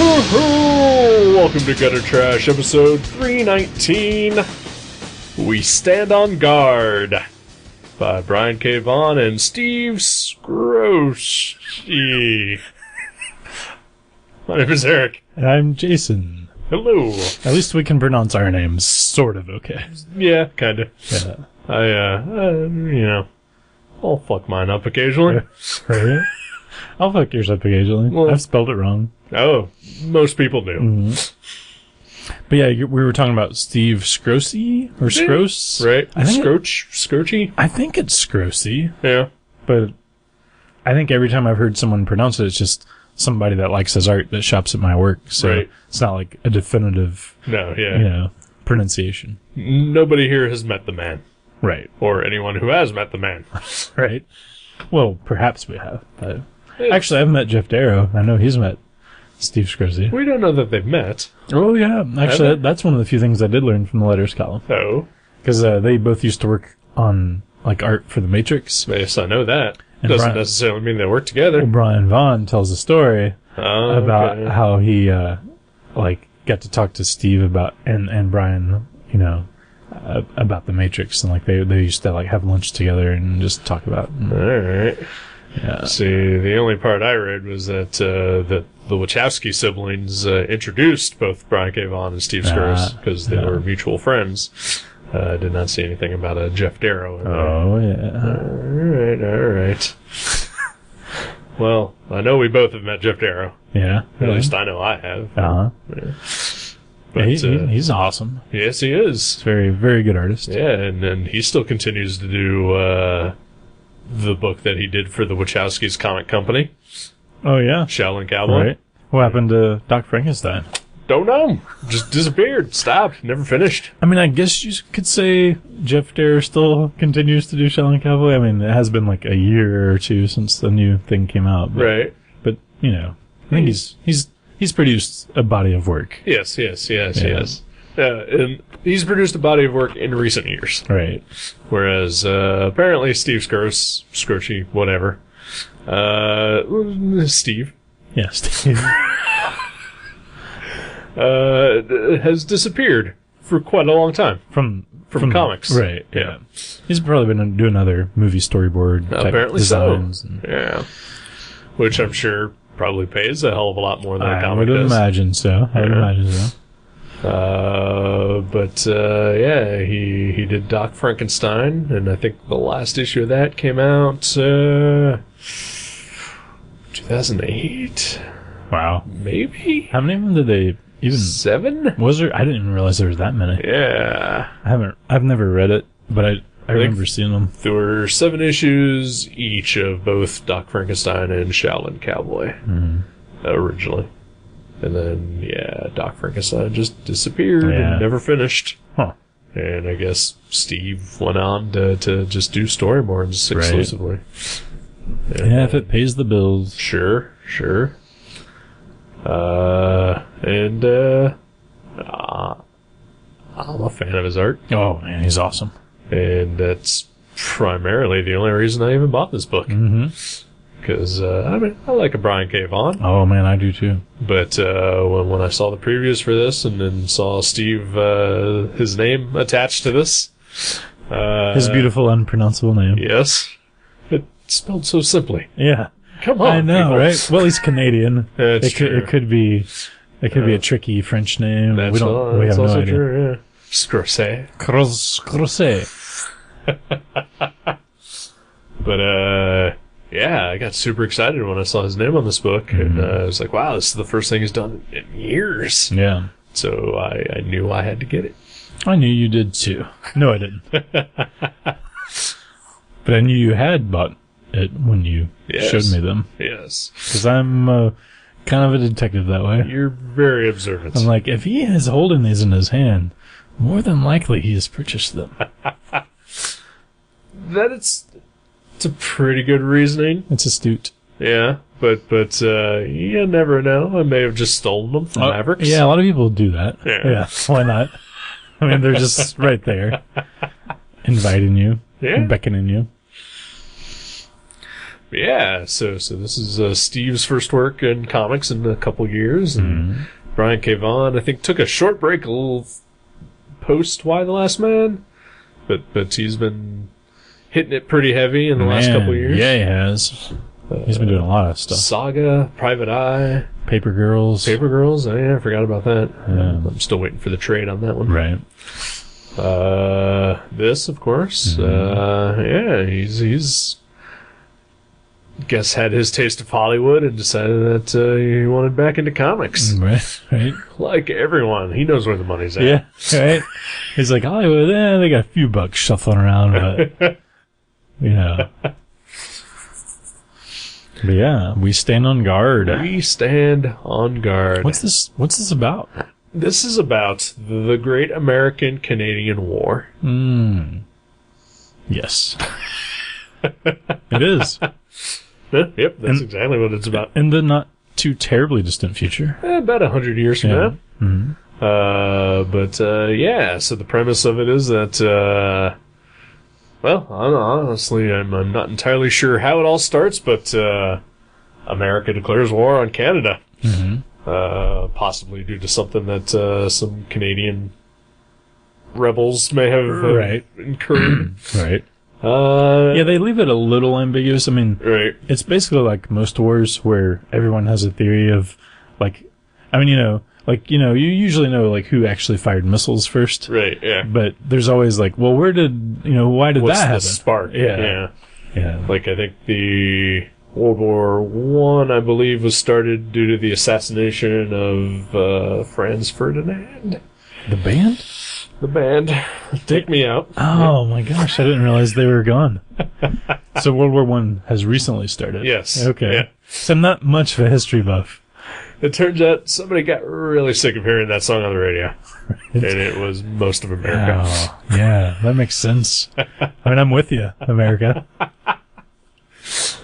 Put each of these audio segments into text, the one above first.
Welcome to Gutter Trash, episode 319. We Stand on Guard by Brian K. Vaughan and Steve Scroce. My name is Eric. And I'm Jason. Hello. At least we can pronounce our names sort of okay. Yeah, kinda. Yeah. I'll fuck mine up occasionally. Right? I'll fuck yours up occasionally. Well, I've spelled it wrong. Oh, most people do. Mm-hmm. But yeah, we were talking about Steve Scroce or Scroce, right? I think Scroce. I think it's Scroce. Yeah, but I think every time I've heard someone pronounce it, it's just somebody that likes his art that shops at my work. So right. It's not like a definitive, pronunciation. Nobody here has met the man, right? Or anyone who has met the man, right? Well, perhaps we have, but actually, I've met Jeff Darrow. I know he's met Steve Scroce. We don't know that they've met. Oh, yeah. Actually, that's one of the few things I did learn from the letters column. Oh. Because they both used to work on, like, art for The Matrix. Yes, I know that. And Doesn't necessarily mean they work together. Well, Brian Vaughan tells a story about how he, got to talk to Steve about, and Brian, about The Matrix. And, they used to, have lunch together and just talk about it. All right. Yeah. See, the only part I read was that the Wachowski siblings introduced both Brian K. Vaughan and Steve Scroce because they were mutual friends. I did not see anything about a Jeff Darrow in there. Oh, yeah. All right. Well, I know we both have met Jeff Darrow. Yeah. At least I know I have. Uh-huh. Yeah. But he's awesome. Yes, he is. He's a very, very good artist. Yeah, and he still continues to do the book that he did for the Wachowskis comic company. Oh, yeah. Shaolin Cowboy. Right. What happened to Doc Frankenstein? Don't know. Just disappeared. Stopped. Never finished. I mean, I guess you could say Jeff Darrow still continues to do Shaolin Cowboy. I mean, it has been like a year or two since the new thing came out. But, right. But, I think he's produced a body of work. Yes. And he's produced a body of work in recent years. Right. Whereas, apparently Steve Scroce, whatever. Steve. Yeah, Steve. Has disappeared for quite a long time. From comics. Right, yeah. He's probably been doing other movie storyboard type apparently designs. So. Yeah. Which I'm sure probably pays a hell of a lot more than a comic does. I would imagine so. He did Doc Frankenstein, and I think the last issue of that came out 2008. Wow. Maybe? How many of them did they even... 7? Was there? I didn't even realize there was that many. Yeah. I've never read it, but I remember seeing them. There were 7 issues each of both Doc Frankenstein and Shaolin Cowboy originally. And then, Doc Frankenstein just disappeared and never finished. Huh. And I guess Steve went on to just do storyboards exclusively. Yeah, if it pays the bills. Sure. I'm a fan of his art. Oh, man, he's awesome. And that's primarily the only reason I even bought this book. Because, I like a Brian K. Vaughan. Oh, man, I do too. But when I saw the previews for this and then saw Steve, his name attached to this. His beautiful, unpronounceable name. Yes. It's spelled so simply. Yeah. Come on, I know, people. right? Well, he's Canadian. That's true. It could be a tricky French name. That's we have no idea. True, yeah. Scroce. But, I got super excited when I saw his name on this book, and I was like, wow, this is the first thing he's done in years. Yeah. So I knew I had to get it. I knew you did too. No, I didn't. But I knew you had bought it when you showed me them. Yes. Because I'm kind of a detective that way. You're very observant. I'm like, if he is holding these in his hand, more than likely he has purchased them. It's a pretty good reasoning. It's astute. Yeah, but you never know. I may have just stolen them from Mavericks. Yeah, a lot of people do that. Yeah, why not? I mean, they're just right there, inviting you, and beckoning you. Yeah, so this is Steve's first work in comics in a couple years, and Brian K. Vaughan, I think, took a short break, a little post Y the Last Man, but he's been hitting it pretty heavy in the last couple years. Yeah, he has. He's been doing a lot of stuff. Saga, Private Eye, Paper Girls. Oh yeah, I forgot about that. Yeah. I'm still waiting for the trade on that one. Right. This, of course. Yeah, he's guess had his taste of Hollywood and decided that he wanted back into comics. Right. Like everyone, he knows where the money's at. Yeah, right. He's like, Hollywood, they got a few bucks shuffling around, but But yeah, we stand on guard. We stand on guard. What's this about? This is about the Great American-Canadian War. Yes. It is. Yep, that's exactly what it's about. In the not too terribly distant future. About 100 years from now. Mm-hmm. Yeah, so the premise of it is that, well, honestly, I'm not entirely sure how it all starts, but America declares war on Canada. Mm-hmm. Possibly due to something that some Canadian rebels may have incurred. Right. Yeah, they leave it a little ambiguous. I mean, it's basically like most wars where everyone has a theory of, you usually know, who actually fired missiles first. Right, yeah. But there's always why did that happen? What's the spark? Yeah. I think the World War I believe, was started due to the assassination of Franz Ferdinand. The band? The band. Take Me Out. Oh my gosh, I didn't realize they were gone. So World War I has recently started. Yes. Okay. Yeah. So I'm not much of a history buff. It turns out somebody got really sick of hearing that song on the radio. And it was most of America. Oh, yeah, that makes sense. I mean, I'm with you, America.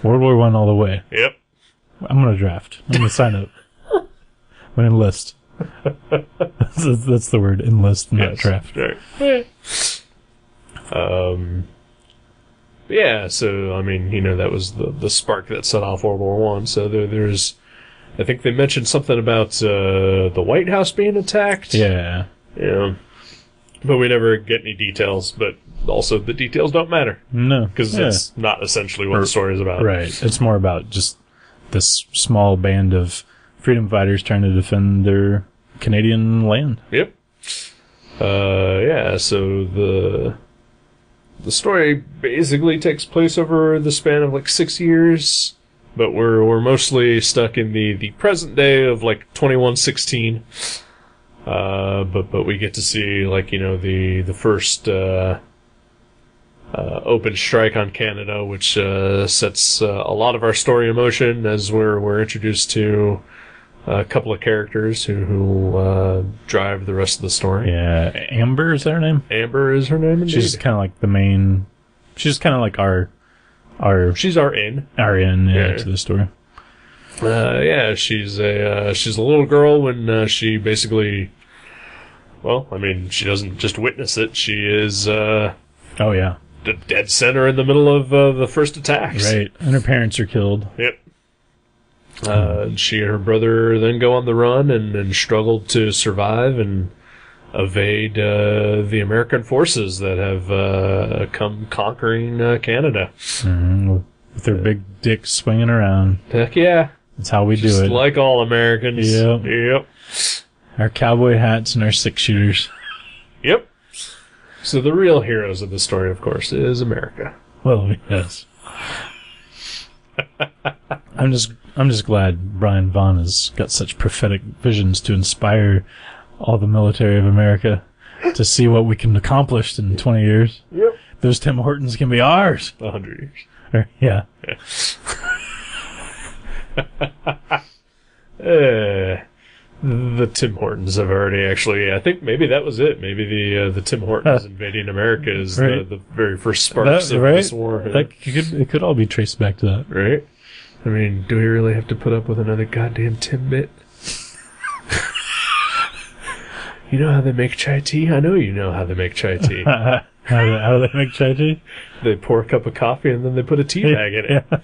World War I all the way. Yep. I'm going to draft. I'm going to sign up. I'm going to enlist. That's the word, enlist, not draft. Right. Yeah, so, I mean, that was the spark that set off World War I. So there's, I think they mentioned something about the White House being attacked. Yeah. Yeah. But we never get any details, but also the details don't matter. No. Because that's not essentially what the story is about. Right. It's more about just this small band of freedom fighters trying to defend their Canadian land. Yep. Yeah, so the story basically takes place over the span of 6 years, but we're mostly stuck in the present day of 2116. But we get to see the first open strike on Canada, which sets a lot of our story in motion as we're introduced to a couple of characters who drive the rest of the story. Yeah, Amber, is that her name? Amber is her name, indeed. She's kind of like the main. She's kind of like our. She's our in. Our in, to the story. Yeah, she's a little girl when she basically. Well, I mean, she doesn't just witness it. She is. Oh yeah. The dead center in the middle of the first attacks. Right, and her parents are killed. Yep. She and her brother then go on the run and struggle to survive and evade the American forces that have come conquering Canada. Mm-hmm. With their big dicks swinging around. Heck yeah. That's how we do it. Just like all Americans. Yep. Our cowboy hats and our 6-shooters. Yep. So the real heroes of the story, of course, is America. Well, yes. I'm just glad Brian Vaughan has got such prophetic visions to inspire all the military of America to see what we can accomplish in 20 years. Yep. Those Tim Hortons can be ours. 100 years. Yeah. The Tim Hortons have already actually. I think maybe that was it. Maybe the Tim Hortons invading America is the very first sparks of this war. It could all be traced back to that, right? I mean, do we really have to put up with another goddamn Timbit? You know how they make chai tea? I know you know how they make chai tea. How do they make chai tea? They pour a cup of coffee and then they put a tea bag in it. Yeah.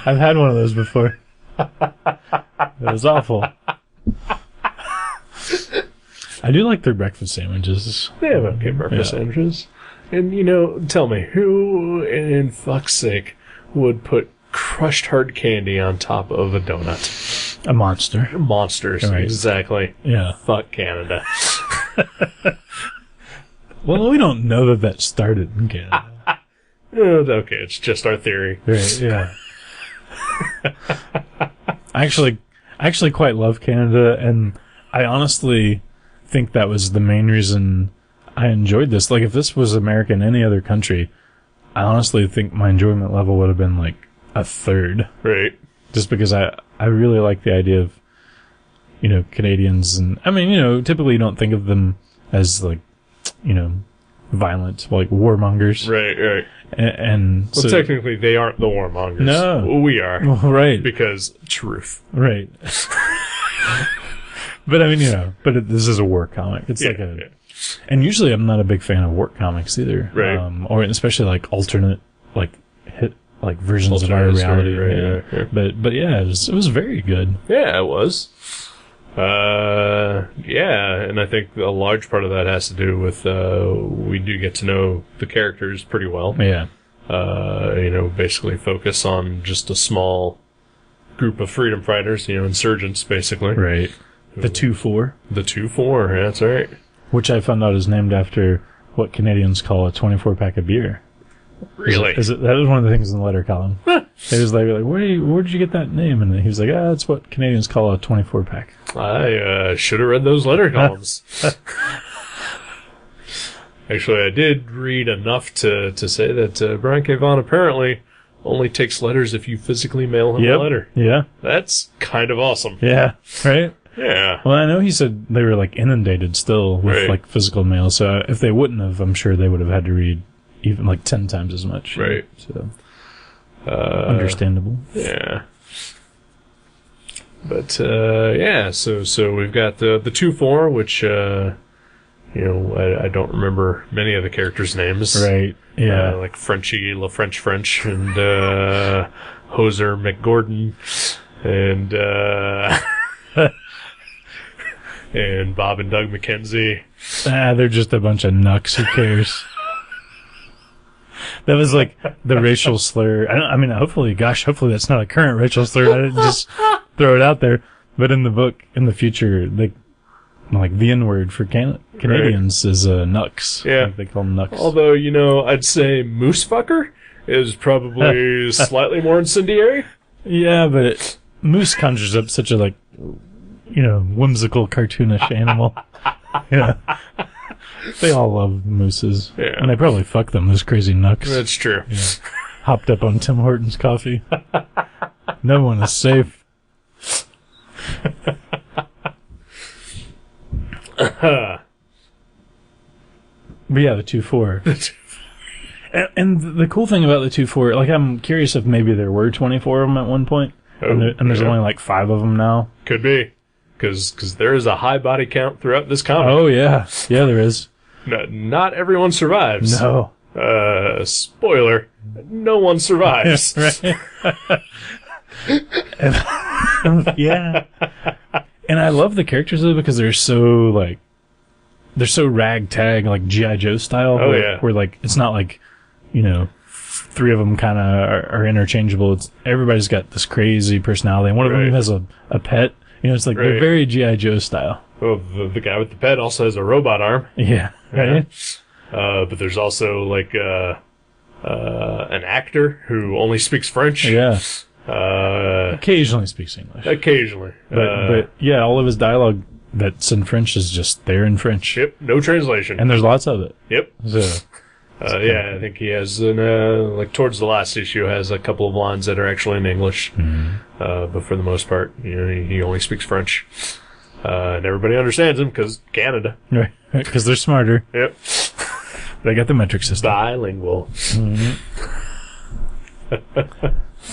I've had one of those before. It was awful. I do like their breakfast sandwiches. They have okay breakfast sandwiches. And, tell me, who, in fuck's sake, would put crushed hard candy on top of a donut? A monster. Monsters, right. Exactly. Yeah. Fuck Canada. Well, we don't know that started in Canada. Okay, it's just our theory. Right, yeah. I actually quite love Canada, and I honestly think that was the main reason I enjoyed this. Like, if this was America in any other country, I honestly think my enjoyment level would have been like a third. Right. Just because I really like the idea of, Canadians, and I mean, typically you don't think of them as like, violent, like warmongers. Right. And so technically they aren't the warmongers. No. We are. Well, right. Because truth. Right. But I mean, this is a war comic. It's and usually I'm not a big fan of war comics either. Right. Or especially like alternate, versions of our reality. Right. But yeah, it was very good. Yeah, it was. And I think a large part of that has to do with, we do get to know the characters pretty well. Yeah. Basically focus on just a small group of freedom fighters, insurgents, basically. Right. The 2-4. The 2-4, yeah, that's right. Which I found out is named after what Canadians call a 24-pack of beer. Really? That was one of the things in the letter column. They was like, where did you get that name? And he was like, that's what Canadians call a 24-pack. I should have read those letter columns. Actually, I did read enough to say that Brian K. Vaughan apparently only takes letters if you physically mail him a letter. Yeah. That's kind of awesome. Yeah, right? Yeah. Well, I know he said they were inundated still with physical mail, so if they wouldn't have, I'm sure they would have had to read even 10 times as much. Right. So understandable. Yeah. But so we've got the 2-4, which I don't remember many of the characters' names. Right. Yeah. Like Frenchie, La French, and Hoser McGordon, and and Bob and Doug McKenzie. They're just a bunch of nucks. Who cares? That was the racial slur. Hopefully that's not a current racial slur. I didn't just throw it out there. But in the book, in the future, the N-word for Canadians is nucks. Yeah. They call them nucks. Although, I'd say moose fucker is probably slightly more incendiary. Yeah, but moose conjures up such a, whimsical, cartoonish animal. Yeah. They all love mooses. Yeah. And they probably fuck them, those crazy nucks. That's true. Yeah. Hopped up on Tim Hortons coffee. No one is safe. But yeah, the 2-4. And the cool thing about the 2-4, I'm curious if maybe there were 24 of them at one point, and there's only 5 of them now. Could be. Because there is a high body count throughout this comic. Oh, yeah. Yeah, there is. Not everyone survives. No. Spoiler. No one survives. Right. Yeah. And I love the characters, though, because they're so, ragtag, G.I. Joe style. Oh, yeah. Where, it's not 3 of them kind of are interchangeable. Everybody's got this crazy personality. And one of them even has a pet. It's they're very G.I. Joe style. Well, the guy with the pet also has a robot arm. Yeah. Right? But there's also, an actor who only speaks French. Yeah. Occasionally speaks English. Occasionally. But yeah, all of his dialogue that's in French is just there in French. Yep, no translation. And there's lots of it. Yep. So, I think he has, towards the last issue, has a couple of lines that are actually in English. Mm-hmm. But for the most part, he only speaks French. And everybody understands him because Canada. Right. Because they're smarter. Yep. They got the metric system. Bilingual. Mm-hmm.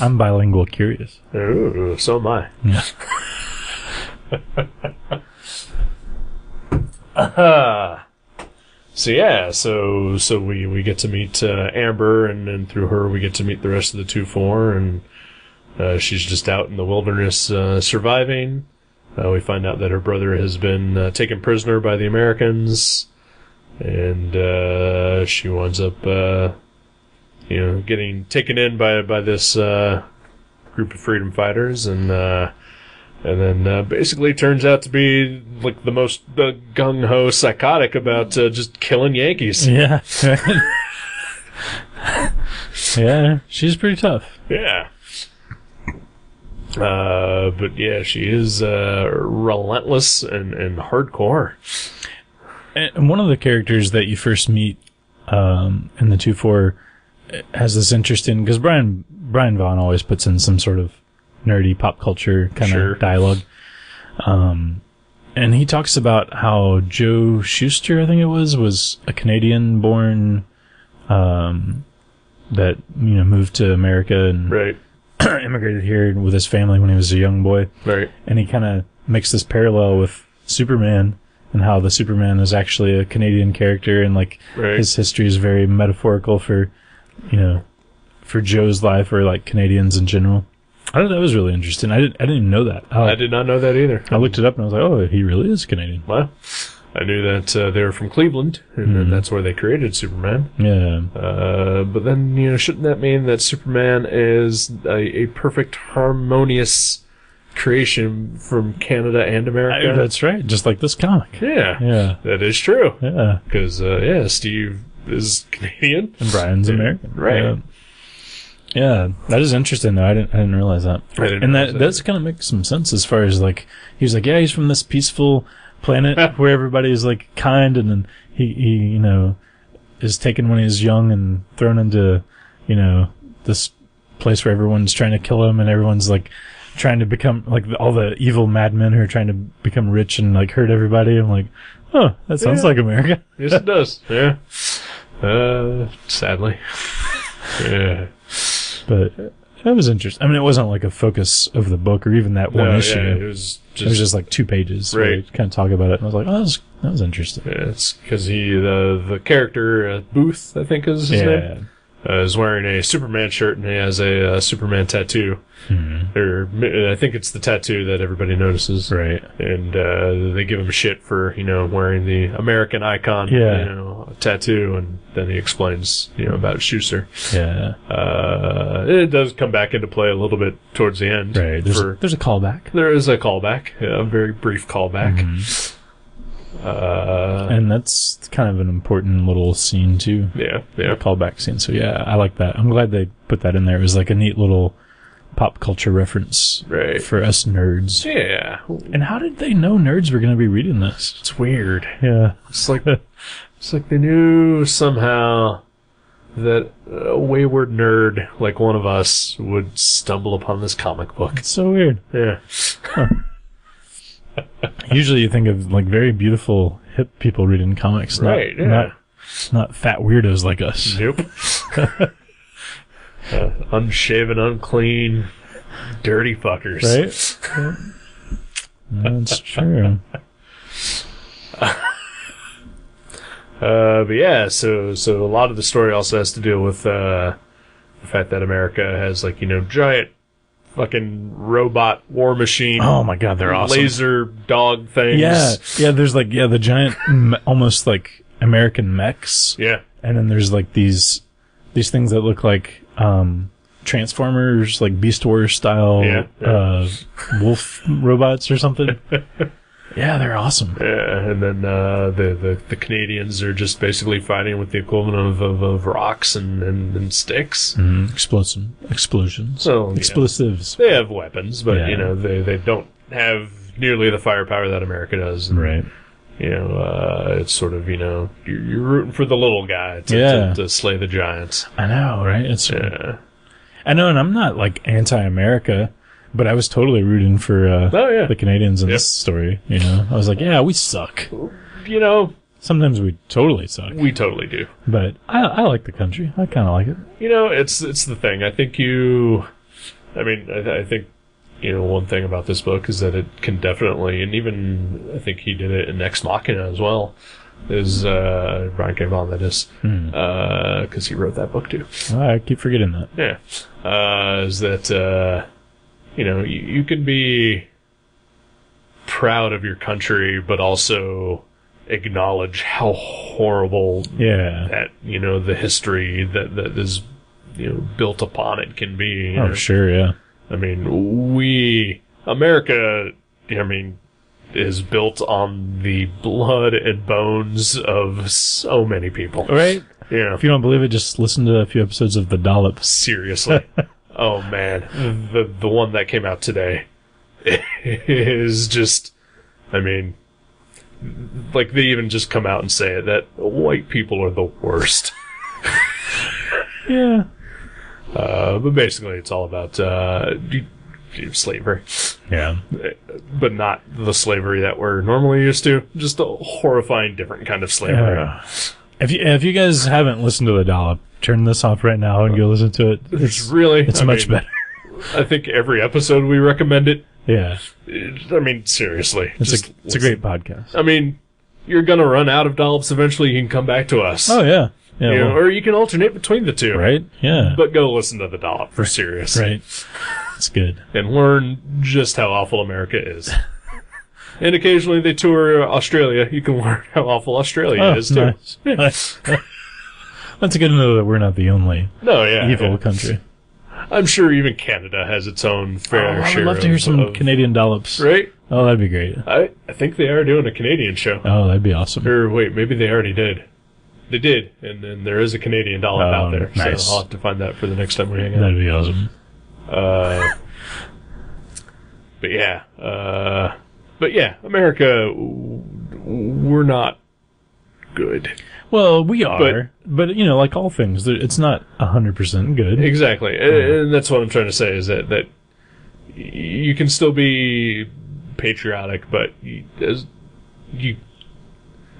I'm bilingual curious. Ooh, so am I. Yeah. So we get to meet Amber, and then through her we get to meet the rest of the 2-4, and she's just out in the wilderness surviving. We find out that her brother has been taken prisoner by the Americans, and she winds up, getting taken in by this group of freedom fighters, and then basically turns out to be like the most gung-ho psychotic about just killing Yankees. Yeah. Yeah, she's pretty tough. Yeah. But yeah, she is relentless and hardcore. And one of the characters that you first meet in the 2-4 has this interesting, because Brian Vaughan always puts in some sort of nerdy pop culture kind of dialogue. And he talks about how Joe Shuster, I think it was a Canadian born that moved to America and immigrated here with his family when he was a young boy. Right. And he kind of makes this parallel with Superman and how the Superman is actually a Canadian character, and like his history is very metaphorical for Joe's life, or like Canadians in general. I thought that was really interesting. I didn't even know that. I did not know that either. I looked it up and I was like, oh, he really is Canadian. Well, I knew that they were from Cleveland, and that's where they created Superman. Yeah. But then, shouldn't that mean that Superman is a perfect, harmonious creation from Canada and America? That's right. Just like this comic. Yeah. Yeah. That is true. Yeah. Because, Steve is Canadian. And Brian's American. Right. Yeah, that is interesting though. I didn't realize that. And that does kind of make some sense as far as like, he was like, yeah, he's from this peaceful planet where everybody is like kind, and then he is taken when he's young and thrown into, this place where everyone's trying to kill him, and everyone's like trying to become like all the evil madmen who are trying to become rich and like hurt everybody. I'm like, oh, that sounds like America. Yes, it does. Yeah. Sadly. Yeah. But that was interesting. I mean, it wasn't like a focus of the book or even that one issue. Yeah, it was just like 2 pages. Right. Where kind of talk about it. And I was like, oh, that was interesting. Yeah, it's because the character, Booth, I think is his name, is wearing a Superman shirt, and he has a Superman tattoo. Mm-hmm. Or I think it's the tattoo that everybody notices. Right. And they give him shit for, wearing the American icon, tattoo, and then he explains, about Schuster. Yeah. It does come back into play a little bit towards the end. Right. There's a callback. There is a callback, a very brief callback. Mm-hmm. And that's kind of an important little scene too. Yeah. A callback scene. So yeah, I like that. I'm glad they put that in there. It was like a neat little pop culture reference for us nerds. Yeah. And how did they know nerds were going to be reading this? It's weird. Yeah. It's like they knew somehow that a wayward nerd like one of us would stumble upon this comic book. It's so weird. Yeah. Huh. Usually you think of like very beautiful hip people reading comics, not fat weirdos like us. Nope. Unshaven, unclean, dirty fuckers. Right? That's true. But yeah, so a lot of the story also has to deal with the fact that America has giant fucking robot war machine. Oh my god, they're awesome. Laser dog things. Yeah. There's the giant, almost like American mechs. Yeah. And then there's like these things that look like Transformers, like Beast Wars style, wolf robots or something. Yeah, they're awesome. Yeah, and then the Canadians are just basically fighting with the equivalent of rocks and sticks. Mm-hmm. Explosions. So, explosives. They have weapons, but they don't have nearly the firepower that America does. And, right. It's sort of you're rooting for the little guy to slay the giants. I know, right? I know, and I'm not like anti-America. But I was totally rooting for the Canadians in this story. I was like, yeah, we suck. Sometimes we totally suck. We totally do. But I like the country. I kind of like it. It's the thing. I think I think one thing about this book is that it can definitely, and even I think he did it in Ex Machina as well, is Brian K. Vaughan, that is, because he wrote that book too. I keep forgetting that. Yeah, is that you can be proud of your country, but also acknowledge how horrible that the history that is built upon it can be. Oh, sure, yeah. I mean, America, is built on the blood and bones of so many people. Right? Yeah. If you don't believe it, just listen to a few episodes of The Dollop. Seriously. Oh, man. The one that came out today is just, like, they even just come out and say it, that white people are the worst. Yeah. But basically, it's all about slavery. Yeah. But not the slavery that we're normally used to. Just a horrifying, different kind of slavery. If you guys haven't listened to The Dollop, turn this off right now and go listen to it. It's much better. I think every episode we recommend it. Yeah. Seriously. It's a great podcast. You're going to run out of Dollops eventually. You can come back to us. Oh, yeah. Yeah, or you can alternate between the two. Right? Yeah. But go listen to The Dollop for serious. Right. It's good. And learn just how awful America is. And occasionally they tour Australia. You can learn how awful Australia is, too. Nice. That's good to know that we're not the only evil country. I'm sure even Canada has its own fair share. I'd love to hear some Canadian dollops. Right? Oh, that'd be great. I think they are doing a Canadian show. Oh, that'd be awesome. Or wait, maybe they already did. They did, and then there is a Canadian dollop out there. Nice. So I'll have to find that for the next time we hang out. That'd be awesome. But yeah, America, we're not good. Well, we are, but like all things, it's not 100% good. Exactly, and that's what I'm trying to say is that you can still be patriotic, but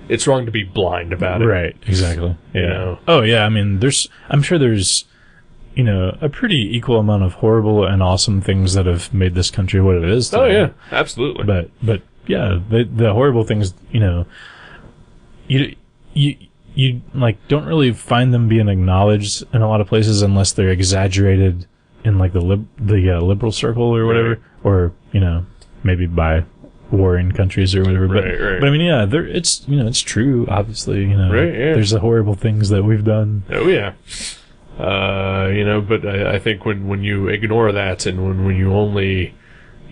it's wrong to be blind about it. Right, exactly. Yeah. Oh, yeah, I'm sure there's, a pretty equal amount of horrible and awesome things that have made this country what it is today. Oh, yeah, absolutely. But yeah, the horrible things, you like don't really find them being acknowledged in a lot of places unless they're exaggerated in like the liberal circle or whatever, right. Or maybe by warring countries or whatever. Right. But it's true. Obviously, right, yeah. There's the horrible things that we've done. Oh yeah. But I think when you ignore that and when you only,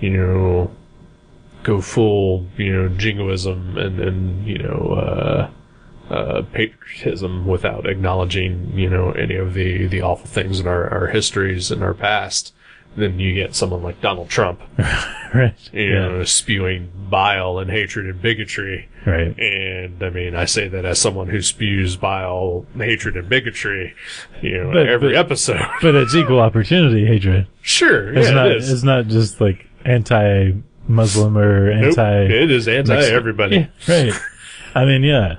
go full, jingoism and patriotism without acknowledging, any of the awful things in our histories and our past, then you get someone like Donald Trump, right? Spewing bile and hatred and bigotry, right? And I say that as someone who spews bile, hatred, and bigotry, every episode. But it's equal opportunity hatred. Sure, it is. It's not just like anti-Muslim or anti. Nope, it is anti-everybody. Yeah, right. Yeah.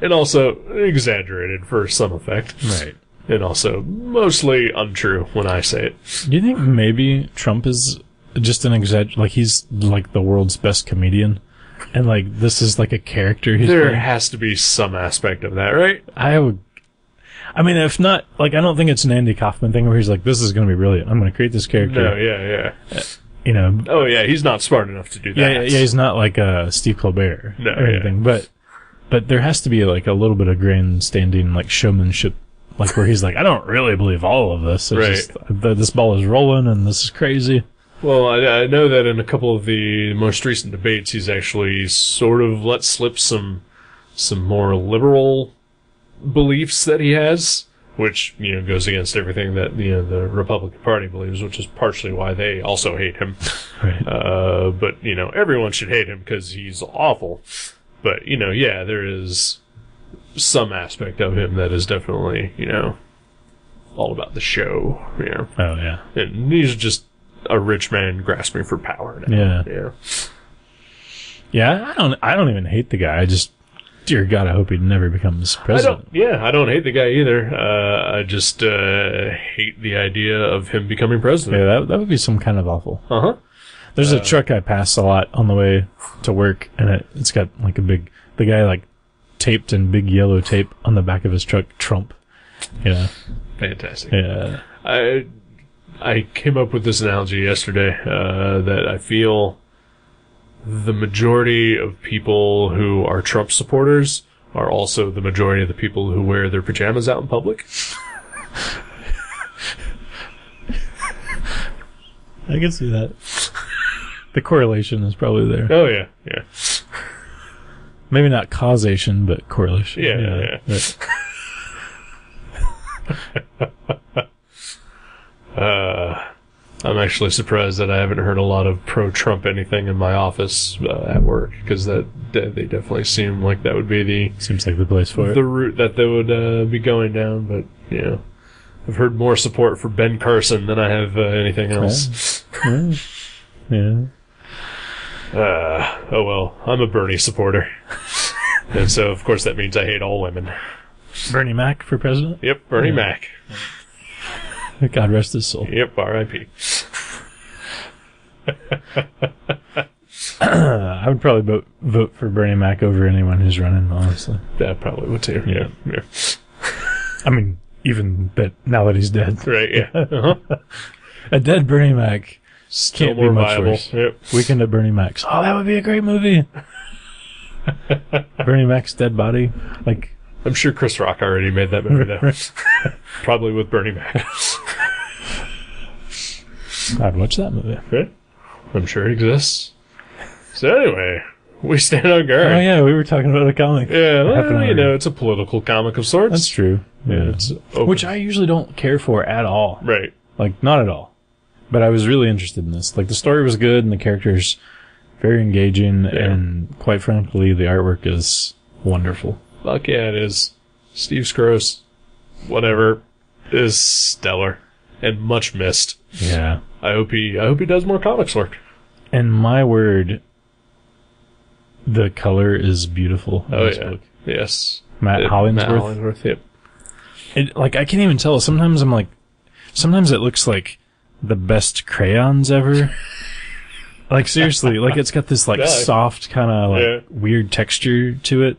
And also exaggerated for some effect. Right. And also mostly untrue when I say it. Do you think maybe Trump is just an like he's like the world's best comedian? And like this is like a character he's There playing? has to be some aspect of that, right? If not, like I don't think it's an Andy Kaufman thing where he's like, this is going to be brilliant. I'm going to create this character. No, yeah. Oh, yeah, he's not smart enough to do that. Yeah, he's not like Steve Colbert or anything. But there has to be like a little bit of grandstanding, like showmanship, like where he's like, I don't really believe all of this. It's just, this ball is rolling and this is crazy. Well, I know that in a couple of the most recent debates, he's actually sort of let slip some more liberal beliefs that he has, which, goes against everything that, the Republican Party believes, which is partially why they also hate him. Right. But, everyone should hate him because he's awful. But, there is some aspect of him that is definitely, all about the show, Oh, yeah. And he's just a rich man grasping for power now. Yeah. Yeah, I don't even hate the guy. I just, dear God, I hope he never becomes president. I don't hate the guy either. I just hate the idea of him becoming president. Yeah, that would be some kind of awful. Uh-huh. There's a truck I pass a lot on the way to work, and it's got like the guy like taped in big yellow tape on the back of his truck, Trump. Yeah. Fantastic. Yeah. I came up with this analogy yesterday, that I feel the majority of people who are Trump supporters are also the majority of the people who wear their pajamas out in public. I can see that. The correlation is probably there. Oh, yeah, yeah. Maybe not causation, but correlation. Yeah. Right. I'm actually surprised that I haven't heard a lot of pro-Trump anything in my office at work, because they definitely seem like that would be seems like the place for the route that they would be going down. But I've heard more support for Ben Carson than I have anything else. Yeah. Oh well, I'm a Bernie supporter, and so of course that means I hate all women. Bernie Mac for president? Yep, Bernie Mac. God rest his soul. Yep, R.I.P. I would probably vote for Bernie Mac over anyone who's running, honestly. I probably would too. Yeah. I mean, even now that he's dead. Right, yeah. Uh-huh. A dead Bernie Mac Still can't more be much viable. worse. Yep. Weekend at Bernie Mac's. Oh, that would be a great movie. Bernie Mac's dead body. Like, I'm sure Chris Rock already made that movie, though. Probably with Bernie Mac. I'd watch that movie. Right? I'm sure it exists. So anyway, we stand on guard. Oh yeah, we were talking about a comic. Yeah, well, it's a political comic of sorts. That's true. Yeah, it's open. Which I usually don't care for at all. Right. Like, not at all. But I was really interested in this. Like, the story was good, and the characters very engaging, and quite frankly, the artwork is wonderful. Fuck yeah, it is. Steve Skroce, whatever, is stellar and much missed. Yeah. I hope he does more comics work. And my word, the color is beautiful in this book. Yes. Matt Hollingsworth. Yep. I can't even tell. Sometimes it looks like the best crayons ever. Like, seriously, like, it's got this, soft kind of, weird texture to it.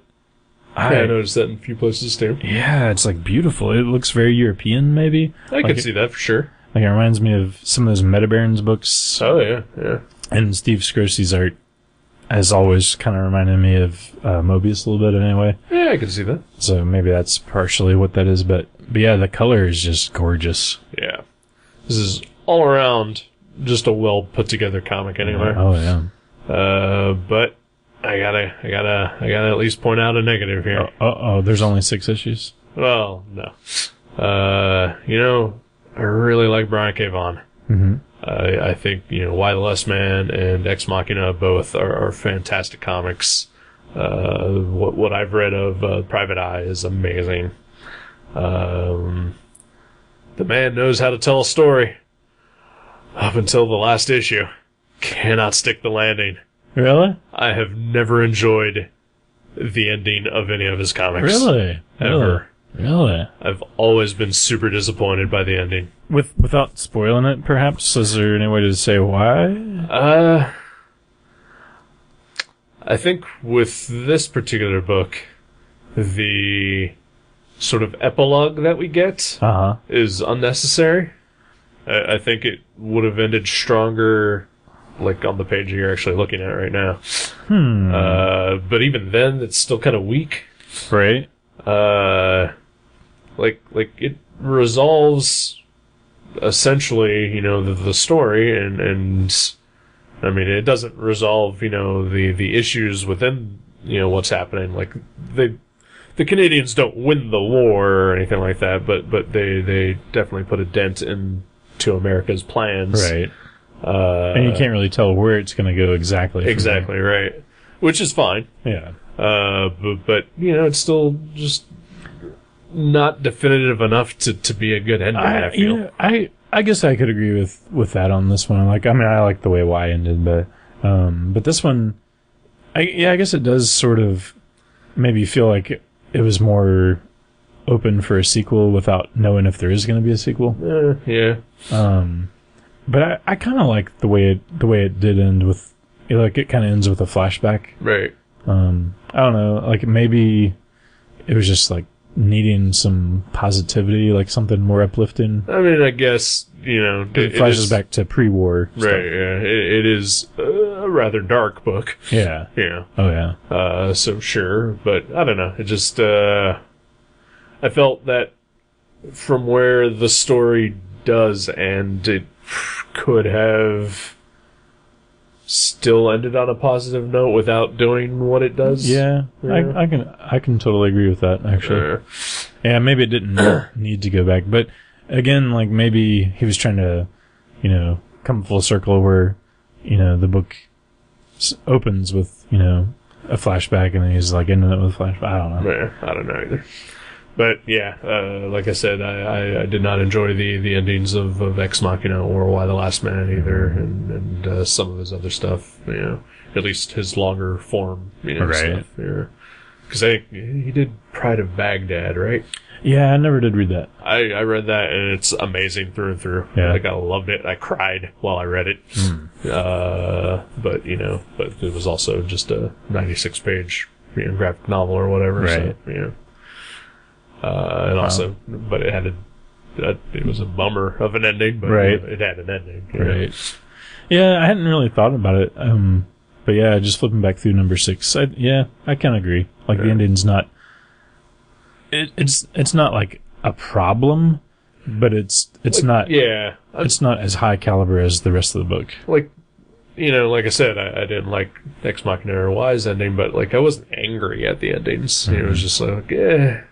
I noticed that in a few places, too. Yeah, it's, beautiful. It looks very European, maybe. I can see that for sure. Like, it reminds me of some of those Metabarons books. Oh, yeah. And Steve Skroce's art, as always, kind of reminded me of Mobius a little bit, anyway. Yeah, I can see that. So maybe that's partially what that is, but yeah, the color is just gorgeous. Yeah. This is all around just a well put together comic anyway. Oh yeah. But I gotta at least point out a negative here. There's only 6 issues. Well, no. I really like Brian K. Vaughan. Mm-hmm. I think, Why the Last Man and Ex Machina both are fantastic comics. What I've read of Private Eye is amazing. The man knows how to tell a story. Up until the last issue. Cannot stick the landing. Really? I have never enjoyed the ending of any of his comics. Really? Ever. Really? I've always been super disappointed by the ending. Without spoiling it, perhaps? Is there any way to say why? I think with this particular book, the sort of epilogue that we get is unnecessary. I think it would have ended stronger, like on the page you're actually looking at right now. But even then, it's still kind of weak. Right. Like it resolves essentially, the story, and I mean, it doesn't resolve, the issues within, what's happening. Like, the Canadians don't win the war or anything like that, but they definitely put a dent into America's plans. Right. And you can't really tell where it's going to go exactly. Exactly, right. Which is fine. Yeah. But it's still just not definitive enough to be a good ending, I feel. I guess I could agree with that on this one. I like the way Y ended, but this one, I guess it does sort of maybe feel like it was more open for a sequel without knowing if there is going to be a sequel. Yeah. But I kind of like the way it did end with, it kind of ends with a flashback. Right. I don't know, maybe it was just like needing some positivity, like something more uplifting. I mean, I guess, it flashes back to pre-war stuff. Right, yeah. It is a rather dark book. Yeah. Yeah. Oh, yeah. So sure, but I don't know. It just, I felt that from where the story does end, it could have still ended on a positive note without doing what it does. Yeah. I can totally agree with that, actually. Yeah, maybe it didn't need to go back, but again, like maybe he was trying to, come full circle where, the book opens with, a flashback and then he's like ending it with a flashback. I don't know. Yeah, I don't know either. But yeah, like I said, I did not enjoy the endings of Ex Machina or Why the Last Man either, and some of his other stuff. At least his longer form, right. Stuff. Because I think he did Pride of Baghdad, right? Yeah, I never did read that. I read that and it's amazing through and through. Yeah. Like I loved it. I cried while I read it. But it was also just a 96-page graphic novel or whatever. Right. So, and also, but it had it was a bummer of an ending, but right. It had an ending. Right. Yeah, I hadn't really thought about it. But yeah, just flipping back through number 6, I kind of agree. Like the ending's not. It's not like a problem, but it's like, not. Yeah. It's not as high caliber as the rest of the book. Like, like I said, I didn't like Ex Machina or Wise ending, but like I wasn't angry at the endings. It was just like, I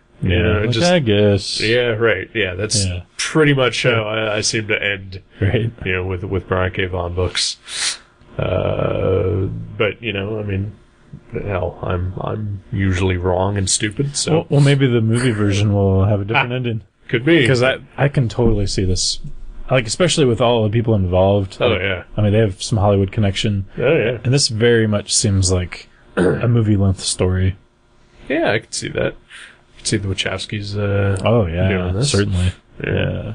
guess. Yeah, right. Yeah, that's pretty much how I seem to end. Right. With Brian K. Vaughan books. But I mean, hell, I'm usually wrong and stupid. So well, maybe the movie version will have a different ending. Could be, because I can totally see this. Like, especially with all the people involved. Oh, like, yeah. I mean, they have some Hollywood connection. Oh, yeah. And this very much seems like a movie-length story. Yeah, I could see that. I could see the Wachowskis doing this. Certainly. Yeah.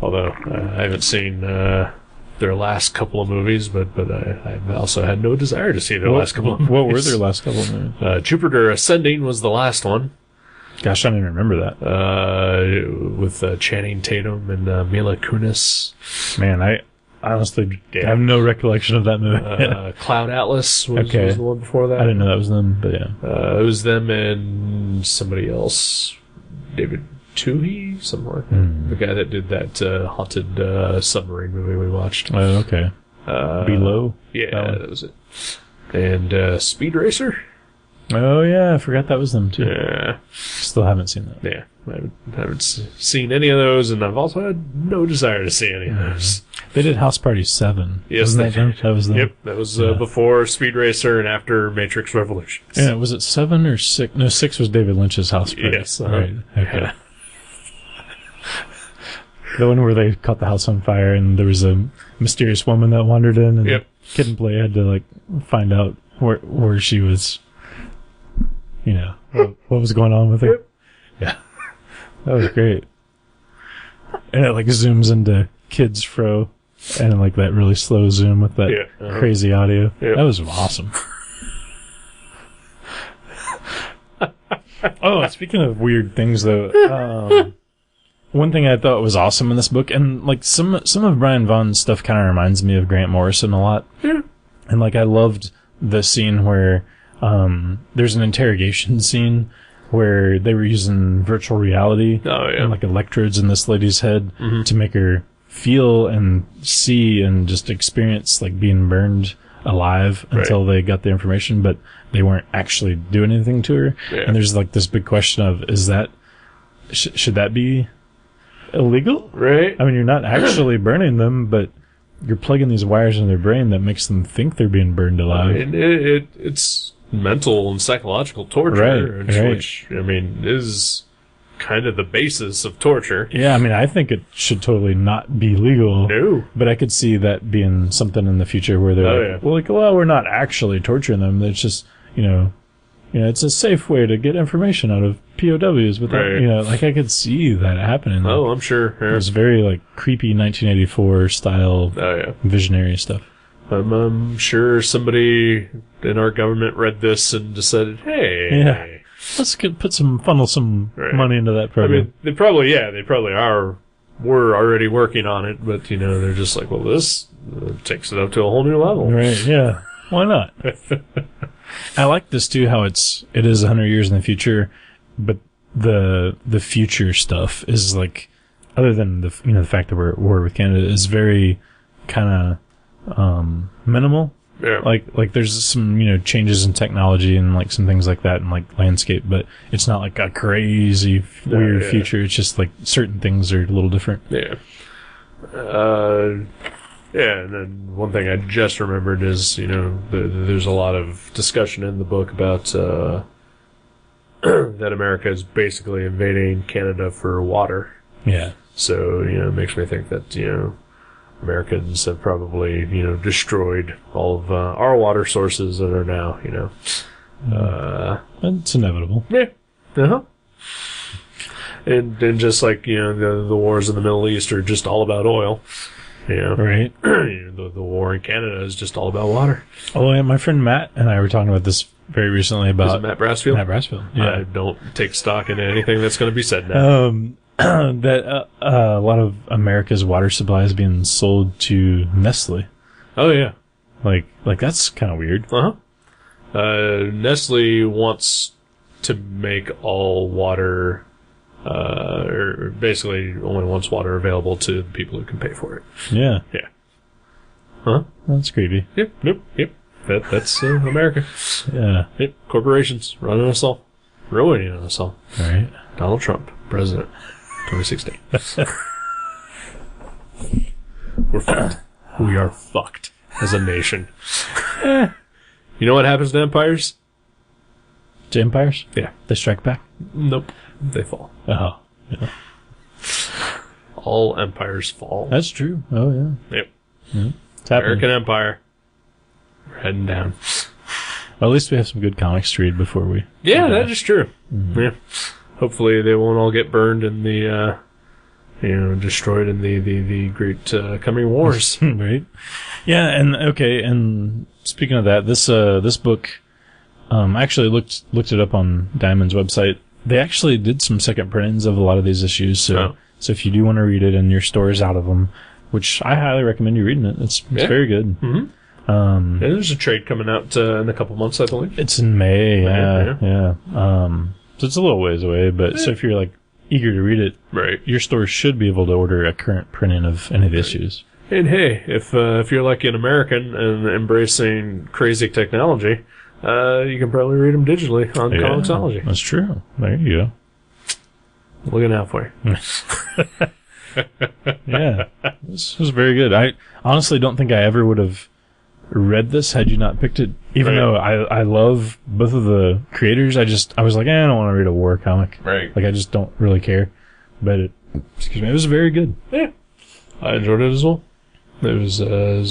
Although, I haven't seen their last couple of movies, but I also had no desire to see their last couple of movies. What were their last couple of movies? Jupiter Ascending was the last one. Gosh, I don't even remember that. With Channing Tatum and Mila Kunis. Man, I honestly have no recollection of that movie. Cloud Atlas was the one before that. I didn't know that was them, but yeah. It was them and somebody else. David Twohy? Something like that. The guy that did that haunted submarine movie we watched. Oh, okay. Below? Yeah, that was it. And Speed Racer? Oh, yeah, I forgot that was them, too. Yeah. Still haven't seen that. Yeah, I haven't seen any of those, and I've also had no desire to see any of those. They did House Party 7. Yes, that was them? Yep, that was before Speed Racer and after Matrix Revolutions. Yeah, was it 7 or 6? No, 6 was David Lynch's House Party. Yes. Right, okay. The one where they caught the house on fire, and there was a mysterious woman that wandered in, and Kid and Play had to, like, find out where she was... what was going on with her. Yeah. That was great. And it, like, zooms into Kid's fro, and, like, that really slow zoom with that crazy audio. That was awesome. Oh, speaking of weird things, though, one thing I thought was awesome in this book, and, like, some of Brian Vaughan's stuff kind of reminds me of Grant Morrison a lot. Yeah. And, like, I loved the scene where... there's an interrogation scene where they were using virtual reality and like electrodes in this lady's head to make her feel and see and just experience like being burned alive until they got the information, but they weren't actually doing anything to her. Yeah. And there's like this big question of, is that should that be illegal? Right. I mean, you're not actually burning them, but you're plugging these wires in their brain that makes them think they're being burned alive. It's mental and psychological torture, which I mean is kind of the basis of torture. Yeah, I mean, I think it should totally not be legal. No, but I could see that being something in the future where they're well, we're not actually torturing them. It's just it's a safe way to get information out of POWs without like I could see that happening. Oh, I'm sure. Yeah. It was very like creepy 1984 style visionary stuff. I'm sure somebody in our government read this and decided, hey, Let's funnel some money into that program. I mean, they probably were already working on it, but, they're just like, well, this takes it up to a whole new level. Right, yeah. Why not? I like this, too, how it is 100 years in the future, but the future stuff is, like, other than the fact that we're at war with Canada, is very kind of minimal. Yeah. Like there's some, changes in technology and like some things like that and like landscape, but it's not like a crazy weird future. It's just like certain things are a little different. Yeah. Yeah, and then one thing I just remembered is, there's a lot of discussion in the book about that America is basically invading Canada for water. Yeah. So, it makes me think that, Americans have probably, destroyed all of our water sources that are now, it's inevitable. Yeah. Uh-huh. And just like, the wars in the Middle East are just all about oil. Right. The war in Canada is just all about water. Oh, and my friend Matt and I were talking about this very recently about... Is it Matt Brassfield? Matt Brassfield, yeah. I don't take stock in anything that's going to be said now. That a lot of America's water supply is being sold to Nestle. Oh, yeah. Like that's kind of weird. Uh-huh. Nestle wants to make all water... or basically only wants water available to the people who can pay for it. Yeah. Yeah. Huh? That's creepy. Yep. Nope. Yep. That's America. Yeah. Yep. Corporations running us all. Ruining us all. Right. Donald Trump, president, 2016. We're fucked. We are fucked as a nation. You know what happens to empires? To empires? Yeah. They strike back? Nope. They fall. Oh. Yeah. All empires fall. That's true. Oh, yeah. Yep. Yeah. It's happening. American Empire. We're heading down. Well, at least we have some good comics to read before we... Yeah, that is true. Mm-hmm. Yeah. Hopefully they won't all get burned in the, destroyed in the great coming wars. Right. Yeah, and speaking of that, this book, I actually looked it up on Diamond's website. They actually did some second printings of a lot of these issues, so if you do want to read it and your store is out of them, which I highly recommend you reading it. It's very good. Mm-hmm. There's a trade coming out in a couple months, I believe. It's in May, yeah. So it's a little ways away, but so if you're like eager to read it, right, your store should be able to order a current printing of any of the issues. And hey, if you're like an American and embracing crazy technology, you can probably read them digitally on Comixology. That's true. There you go. Looking out for you. Yeah, this was very good. I honestly don't think I ever would have read this had you not picked it. Even though I love both of the creators, I was like, I don't want to read a war comic. Right. Like I just don't really care. But it was very good. Yeah, I enjoyed it as well. It was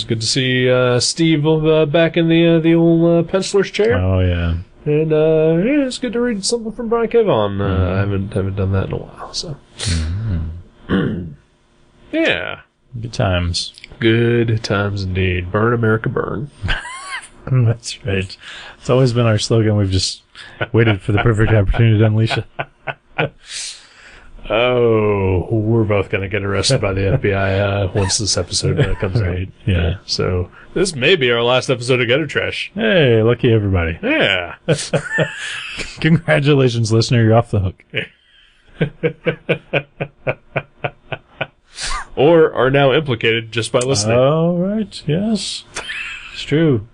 good to see Steve back in the old penciler's chair. Oh yeah. And it's good to read something from Brian K. Vaughan. I haven't done that in a while, so yeah. Good times. Good times indeed. Burn America, burn. That's right. It's always been our slogan. We've just waited for the perfect opportunity to unleash it. Oh, we're both going to get arrested by the FBI once this episode comes out. Right. Yeah. So this may be our last episode of Gutter Trash. Hey, lucky everybody. Yeah. Congratulations, listener. You're off the hook. Or are now implicated just by listening. Oh, right. Yes. It's true.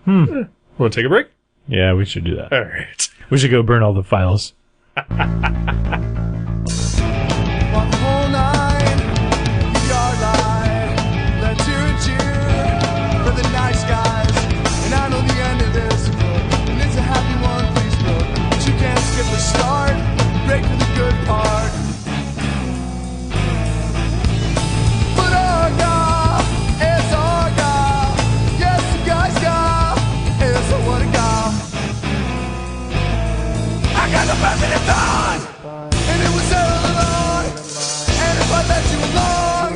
Want to take a break? Yeah, we should do that. All right. We should go burn all the files. Walk the whole night, yard light, led to a cheer for the nice guys. And I know the end of this book, and it's a happy one, please look. But you can't skip the start, break for the good part. But Arga, it's Arga, yes, you guys got, it's a what a gal. I got the perfect time. And it was all along. And if I let you along,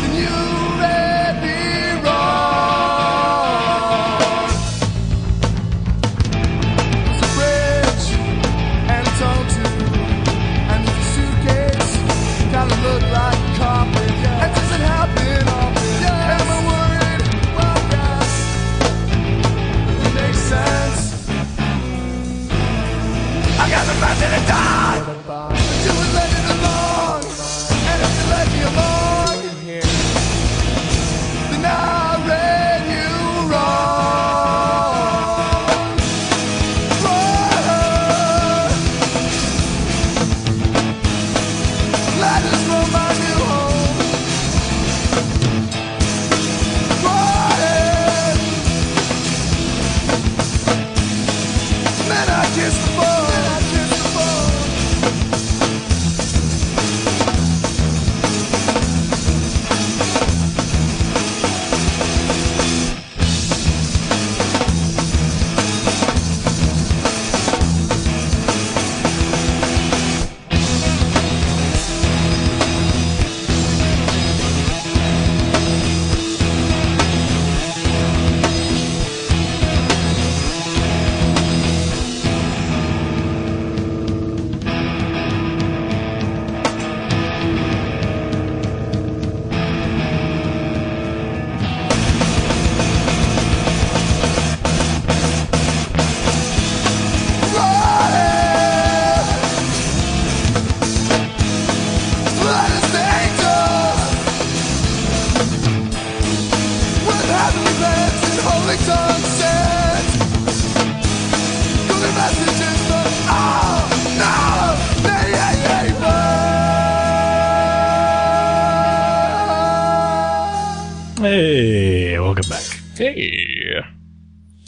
then you read me wrong.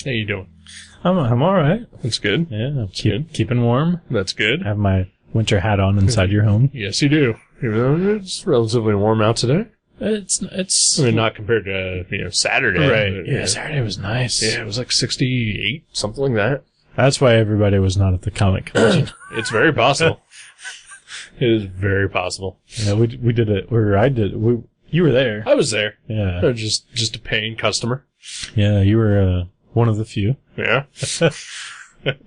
How you doing? I'm all right. That's good. Yeah, keeping warm. That's good. I have my winter hat on inside your home. Yes, you do. Even though it's relatively warm out today. It's. I mean, not compared to Saturday. Right. Yeah, Saturday was nice. Yeah, it was like 68, something like that. That's why everybody was not at the comic convention. It's very possible. It is very possible. Yeah, we did it. You were there. I was there. Yeah. Just a paying customer. Yeah, you were one of the few. Yeah.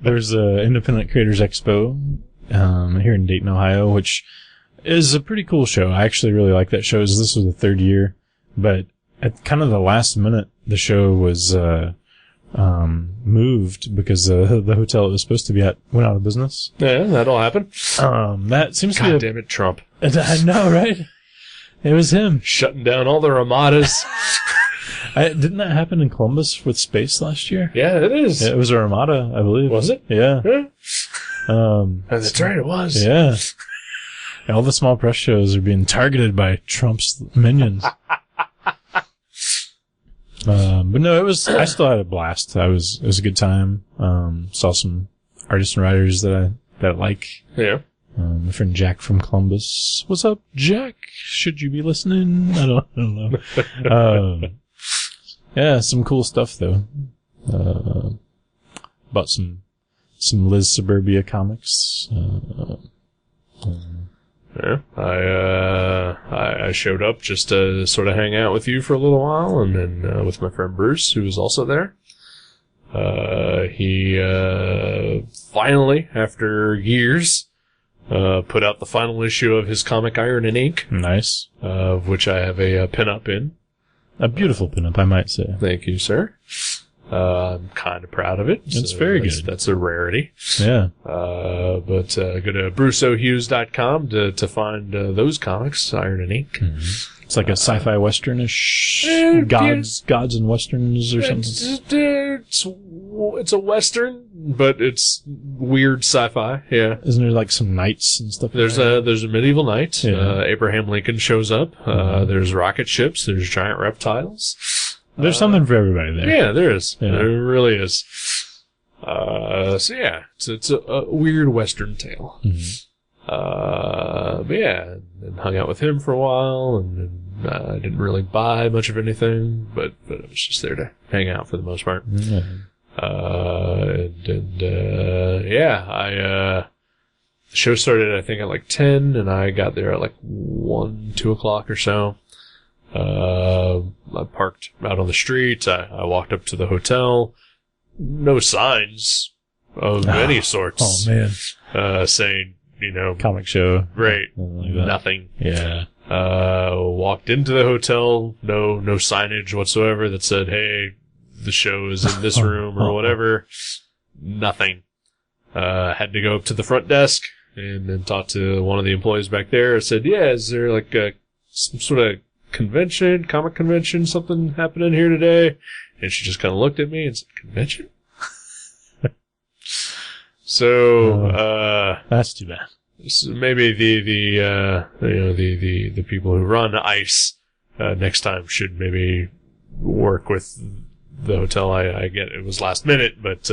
There's a Independent Creators Expo here in Dayton, Ohio, which is a pretty cool show. I actually really like that show. This was the third year, but at kind of the last minute, the show was moved because the hotel it was supposed to be at went out of business. Yeah, that'll happen. That seems to be. God damn it, Trump! I know, right? It was him shutting down all the Ramadas. Didn't that happen in Columbus with space last year? Yeah, it is. Yeah, it was a Ramada, I believe. Was it? Yeah. That's right, it was. Yeah. And all the small press shows are being targeted by Trump's minions. But no, I still had a blast. It was a good time. Saw some artists and writers that I like. Yeah. My friend Jack from Columbus. What's up, Jack? Should you be listening? I don't know. Yeah, some cool stuff though. Bought some Liz Suburbia comics. Yeah, I showed up just to sort of hang out with you for a little while, and then with my friend Bruce, who was also there. He finally, after years, put out the final issue of his comic Iron and Ink. Nice. Of which I have a pin-up in. A beautiful pin-up, I might say. Thank you, sir. I'm kind of proud of it. It's very good. That's a rarity. Yeah. But go to bruceohughes.com to find those comics, Iron and Ink. Mm-hmm. It's like a sci-fi westernish, gods and westerns or something. It's a western, but it's weird sci-fi. Yeah. Isn't there like some knights and stuff? There's a medieval knight. Yeah. Abraham Lincoln shows up. There's rocket ships. There's giant reptiles. There's something for everybody there. Yeah, there is. Yeah. There really is. So yeah, it's a weird western tale. Mm-hmm. But yeah, and hung out with him for a while, and I didn't really buy much of anything, but I was just there to hang out for the most part. Mm-hmm. The show started I think at like 10, and I got there at like 1, 2 o'clock or so. I parked out on the street. I walked up to the hotel. No signs of any sorts. Oh man. Saying, comic show. Right. Like nothing. Yeah. Walked into the hotel. No signage whatsoever that said, hey, the show is in this room or whatever. Nothing. Had to go up to the front desk and then talk to one of the employees back there. I said, yeah, is there like some sort of comic convention, something happening here today? And she just kind of looked at me and said, convention? So, that's too bad. So maybe the people who run ICE, next time should maybe work with the hotel. I get it was last minute, but,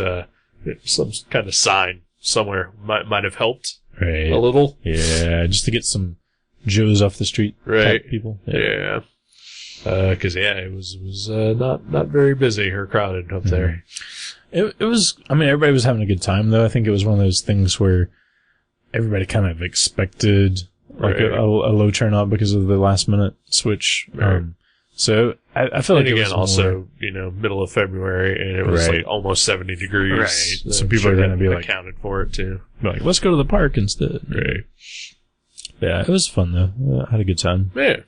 some kind of sign somewhere might have helped a little. Yeah, just to get some Joes off the street type people. Yeah. Cause it was not very busy or crowded up there. It was, everybody was having a good time though. I think it was one of those things where everybody kind of expected like a low turnout because of the last minute switch. Right. So I feel like and it again, was also, middle of February, and it was like almost 70 degrees. Right. So people are going to be like, accounted for it too. Like, let's go to the park instead. Right. Yeah, it was fun though. I had a good time. Yeah.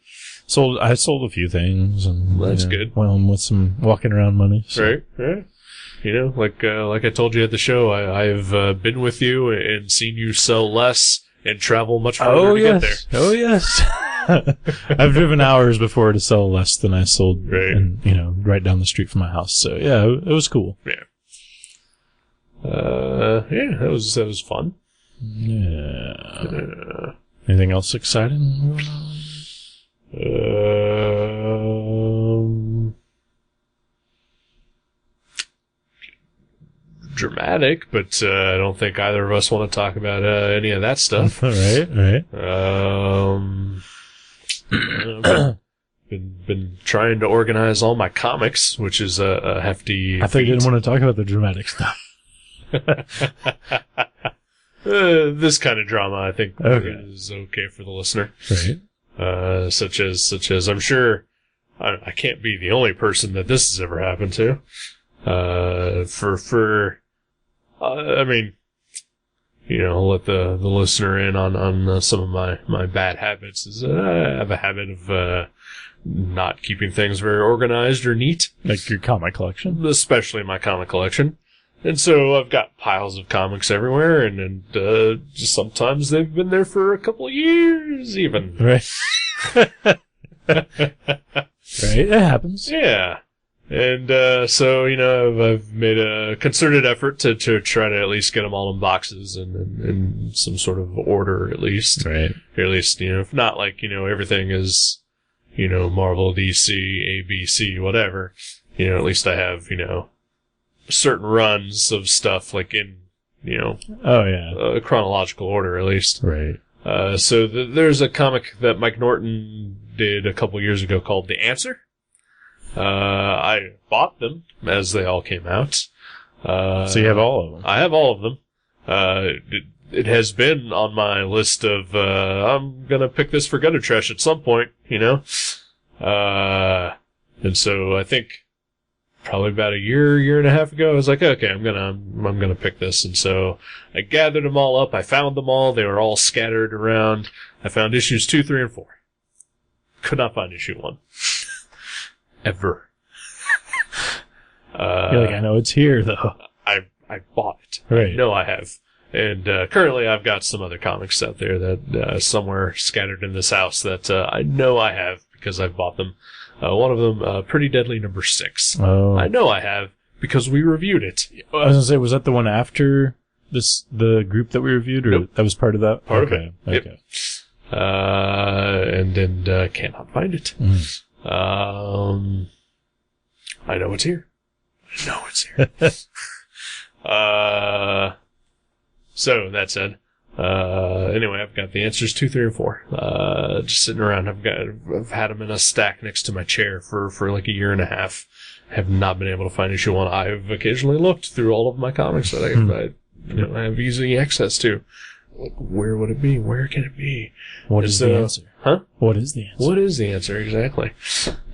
I sold a few things, and that's good. Went on with some walking around money. So. Right. Like I told you at the show, I've been with you and seen you sell less and travel much farther to get there. Oh yes. I've driven hours before to sell less than I sold, and right down the street from my house. So yeah, it was cool. Yeah. That was fun. Yeah. Anything else exciting? dramatic, but I don't think either of us want to talk about any of that stuff. Right. Been trying to organize all my comics, which is a hefty. I thought you didn't want to talk about the dramatic stuff. This kind of drama, I think, is okay for the listener. Right. Such as I'm sure I can't be the only person that this has ever happened to. I mean, let the listener in on some of my bad habits. Is I have a habit of not keeping things very organized or neat. Like your comic collection? Especially my comic collection. And so I've got piles of comics everywhere, and just sometimes they've been there for a couple of years even. Right. Right, it happens. Yeah. And so, I've made a concerted effort to try to at least get them all in boxes and in some sort of order, at least. Right. Or at least, if not like, everything is, Marvel, DC, ABC, whatever. At least I have, certain runs of stuff, like in, chronological order, at least. Right. So there's a comic that Mike Norton did a couple years ago called The Answer. I bought them as they all came out. So you have all of them? I have all of them. It has been on my list of, I'm gonna pick this for gutter trash at some point, and so I think probably about a year and a half ago, I was like, okay, I'm gonna pick this. And so I gathered them all up. I found them all. They were all scattered around. I found issues 2, 3, and 4. Could not find issue 1. Ever. You're like, I know it's here, though. I bought it. Right. No, I have. And currently I've got some other comics out there that somewhere scattered in this house that I know I have because I've bought them. One of them, Pretty Deadly number 6. Oh. I know I have because we reviewed it. I was gonna say, was that the one after the group that we reviewed, or Nope. that was part of that? Part of it. Okay. Yep. And cannot find it. I know it's here. So that said, anyway, I've got The Answers 2, 3, and 4. Just sitting around. I've had them in a stack next to my chair for like a year and a half. Have not been able to find issue 1. I've occasionally looked through all of my comics that I have easy access to. Like, where would it be? Where can it be? What is the answer? Huh? What is the answer? What is the answer, exactly?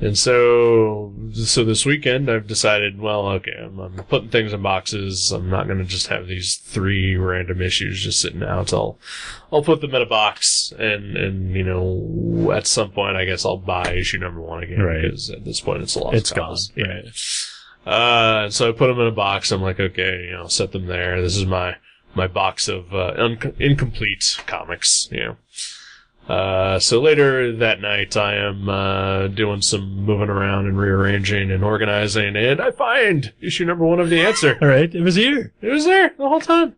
And so this weekend I've decided, well, okay, I'm putting things in boxes. I'm not going to just have these 3 random issues just sitting out. I'll put them in a box and at some point I guess I'll buy issue number 1 again. Right. Because at this point it's a lost It's cause. gone. Yeah. Right. So I put them in a box. I'm like, okay, set them there. This is my box of incomplete comics, So later that night, I am doing some moving around and rearranging and organizing, and I find issue number 1 of The Answer. All right, it was here. It was there the whole time,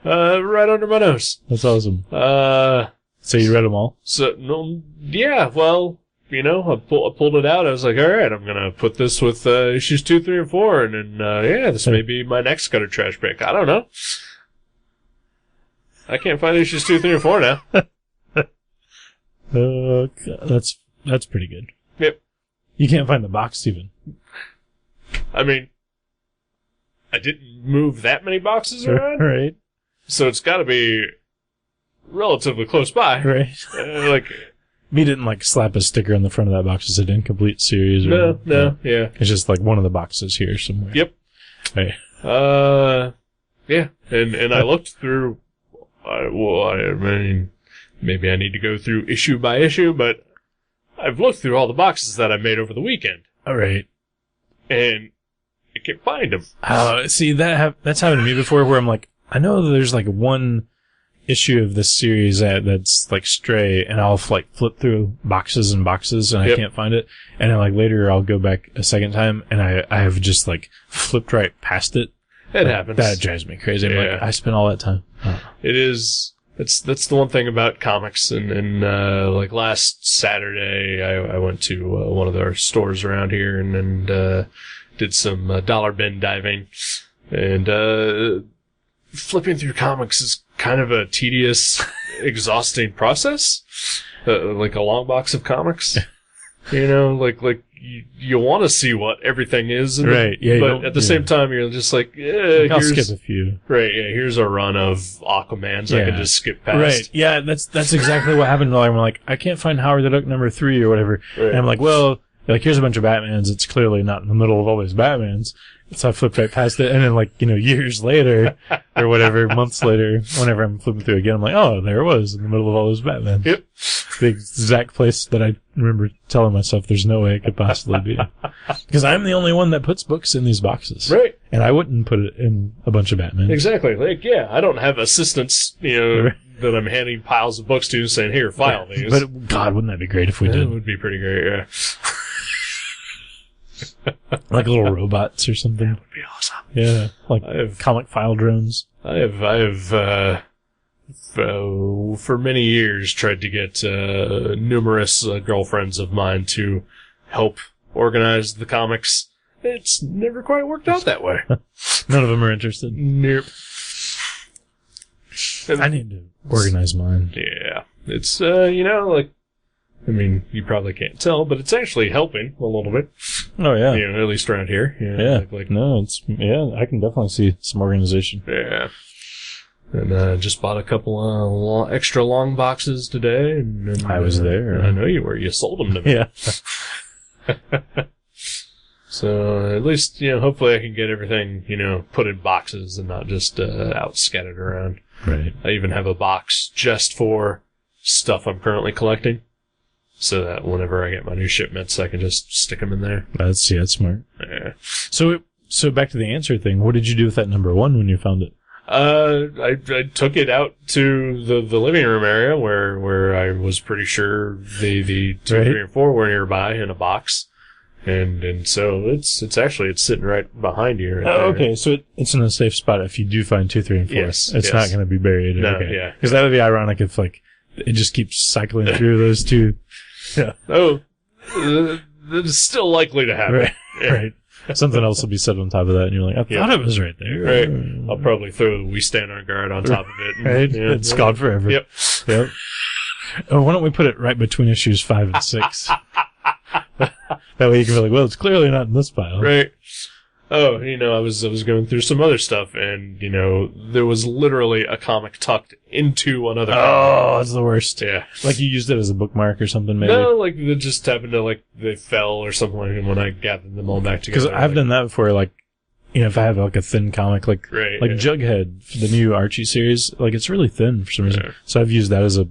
right under my nose. That's awesome. So you read them all? So no, yeah. Well, I pulled it out. I was like, all right, I'm gonna put this with issues 2, 3, and 4, and then this may be my next gutter trash pick. I don't know. I can't find issues 2, 3, and 4 now. That's pretty good. Yep. You can't find the box even. I mean, I didn't move that many boxes around, Right. so it's got to be relatively close by. Right. Me didn't slap a sticker on the front of that box that said incomplete series. Or, no, yeah. It's just one of the boxes here somewhere. Yep. Right. Yeah, and I looked through. I mean, maybe I need to go through issue by issue, but I've looked through all the boxes that I made over the weekend. All right. And I can't find them. See, that's happened to me before where I'm like, I know there's one issue of this series that's stray, and I'll flip through boxes and boxes and I can't find it. And then later I'll go back a second time and I have just flipped right past it. It happens. That drives me crazy. Yeah. I spent all that time. Oh. It is. That's the one thing about comics. And last Saturday, I went to one of our stores around here and did some dollar bin diving. And flipping through comics is kind of a tedious, exhausting process. Like a long box of comics. You know, like you want to see what everything is, right? Yeah, but at the same time, you're just like, I'll skip a few. Right? Yeah, here's a run of Aquamans I can just skip past. Right? Yeah, that's exactly what happened. I'm like, I can't find Howard the Duck number 3 or whatever, and I'm like, well, here's a bunch of Batmans. It's clearly not in the middle of all these Batmans. So I flipped right past it, and then years later, or whatever, months later, whenever I'm flipping through again, I'm like, oh, there it was, in the middle of all those Batman. Yep. The exact place that I remember telling myself there's no way it could possibly be. Because I'm the only one that puts books in these boxes. Right. And I wouldn't put it in a bunch of Batman. Exactly. Like, I don't have assistants, that I'm handing piles of books to saying, here, file these. But, God, wouldn't that be great if we did? It would be pretty great, yeah. Like little robots or something. That would be awesome. Yeah, like comic file drones. I have for many years tried to get numerous girlfriends of mine to help organize the comics. It's never quite worked out that way. None of them are interested. Nope. I need to organize mine. Yeah, it's I mean, you probably can't tell, but it's actually helping a little bit. Oh, yeah. At least around here. Yeah. No, I can definitely see some organization. Yeah. And just bought a couple extra long boxes today. And I was there. I know you were. You sold them to me. Yeah. So at least, hopefully I can get everything, put in boxes and not just out scattered around. Right. I even have a box just for stuff I'm currently collecting. So that whenever I get my new shipments, I can just stick them in there. That's smart. Yeah. So back to the answer thing. What did you do with that number 1 when you found it? I took it out to the living room area where I was pretty sure the 2, 3, and 4 were nearby in a box. And so it's sitting right behind you. Right there. Okay, so it's in a safe spot if you do find 2, 3, and 4. Yes, it's not going to be buried. No, okay. yeah. Because that would be ironic if it just keeps cycling through those two. Yeah. Oh, it's still likely to happen. Right. Yeah. Right. Something else will be set on top of that, and you're like, I thought it was right there. Right. I'll probably throw We Stand on Guard on top of it. And, right. It's gone forever. Yep. Oh, why don't we put it right between issues 5 and 6? That way you can be like, well, it's clearly not in this pile. Right. Oh, I was going through some other stuff, and, there was literally a comic tucked into another comic. Oh, that's the worst. Yeah. Like you used it as a bookmark or something, maybe? No, like, it just happened to, they fell or something when I gathered them all back together. Because I've done that before, if I have, a thin comic, Jughead, for the new Archie series, it's really thin for some reason. Yeah. So I've used that as a,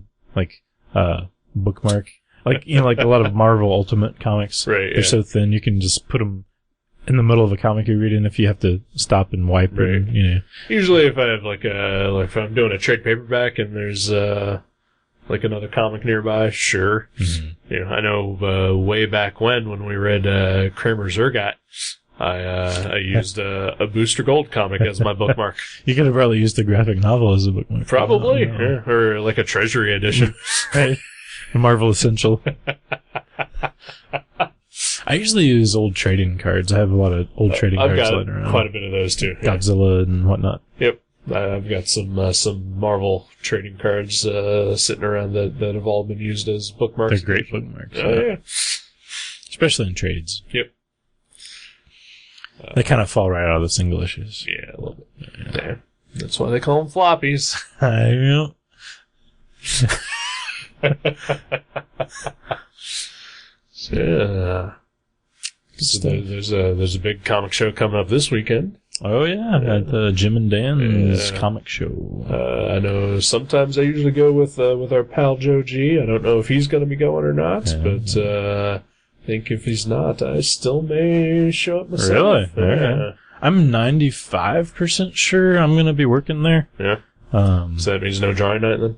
bookmark. Like a lot of Marvel Ultimate comics. Right, they're so thin, you can just put them in the middle of a comic you're reading if you have to stop and wipe. Right. And, Usually if I have if I'm doing a trade paperback and there's another comic nearby, sure. Mm-hmm. I know way back when we read Kramer Zergat, I used a Booster Gold comic as my bookmark. You could have probably used the graphic novel as a bookmark. Probably, yeah. Or a Treasury edition. Right. A Marvel Essential. I usually use old trading cards. I have a lot of old trading cards laying around. I've got quite a bit of those too. Yeah. Godzilla and whatnot. Yep. I've got some Marvel trading cards sitting around that have all been used as bookmarks. They're great bookmarks. Oh, yeah. Especially in trades. Yep. They kind of fall right out of the single issues. Yeah, a little bit. Yeah. Damn. That's why they call them floppies. I know. Yeah. So there's a big comic show coming up this weekend. Oh yeah, at the Jim and Dan's comic show. I know sometimes I usually go with our pal Joe G. I don't know if he's going to be going or not, but I think if he's not, I still may show up myself. Really? Yeah. I'm 95% sure I'm going to be working there. Yeah. So that means no drawing night then?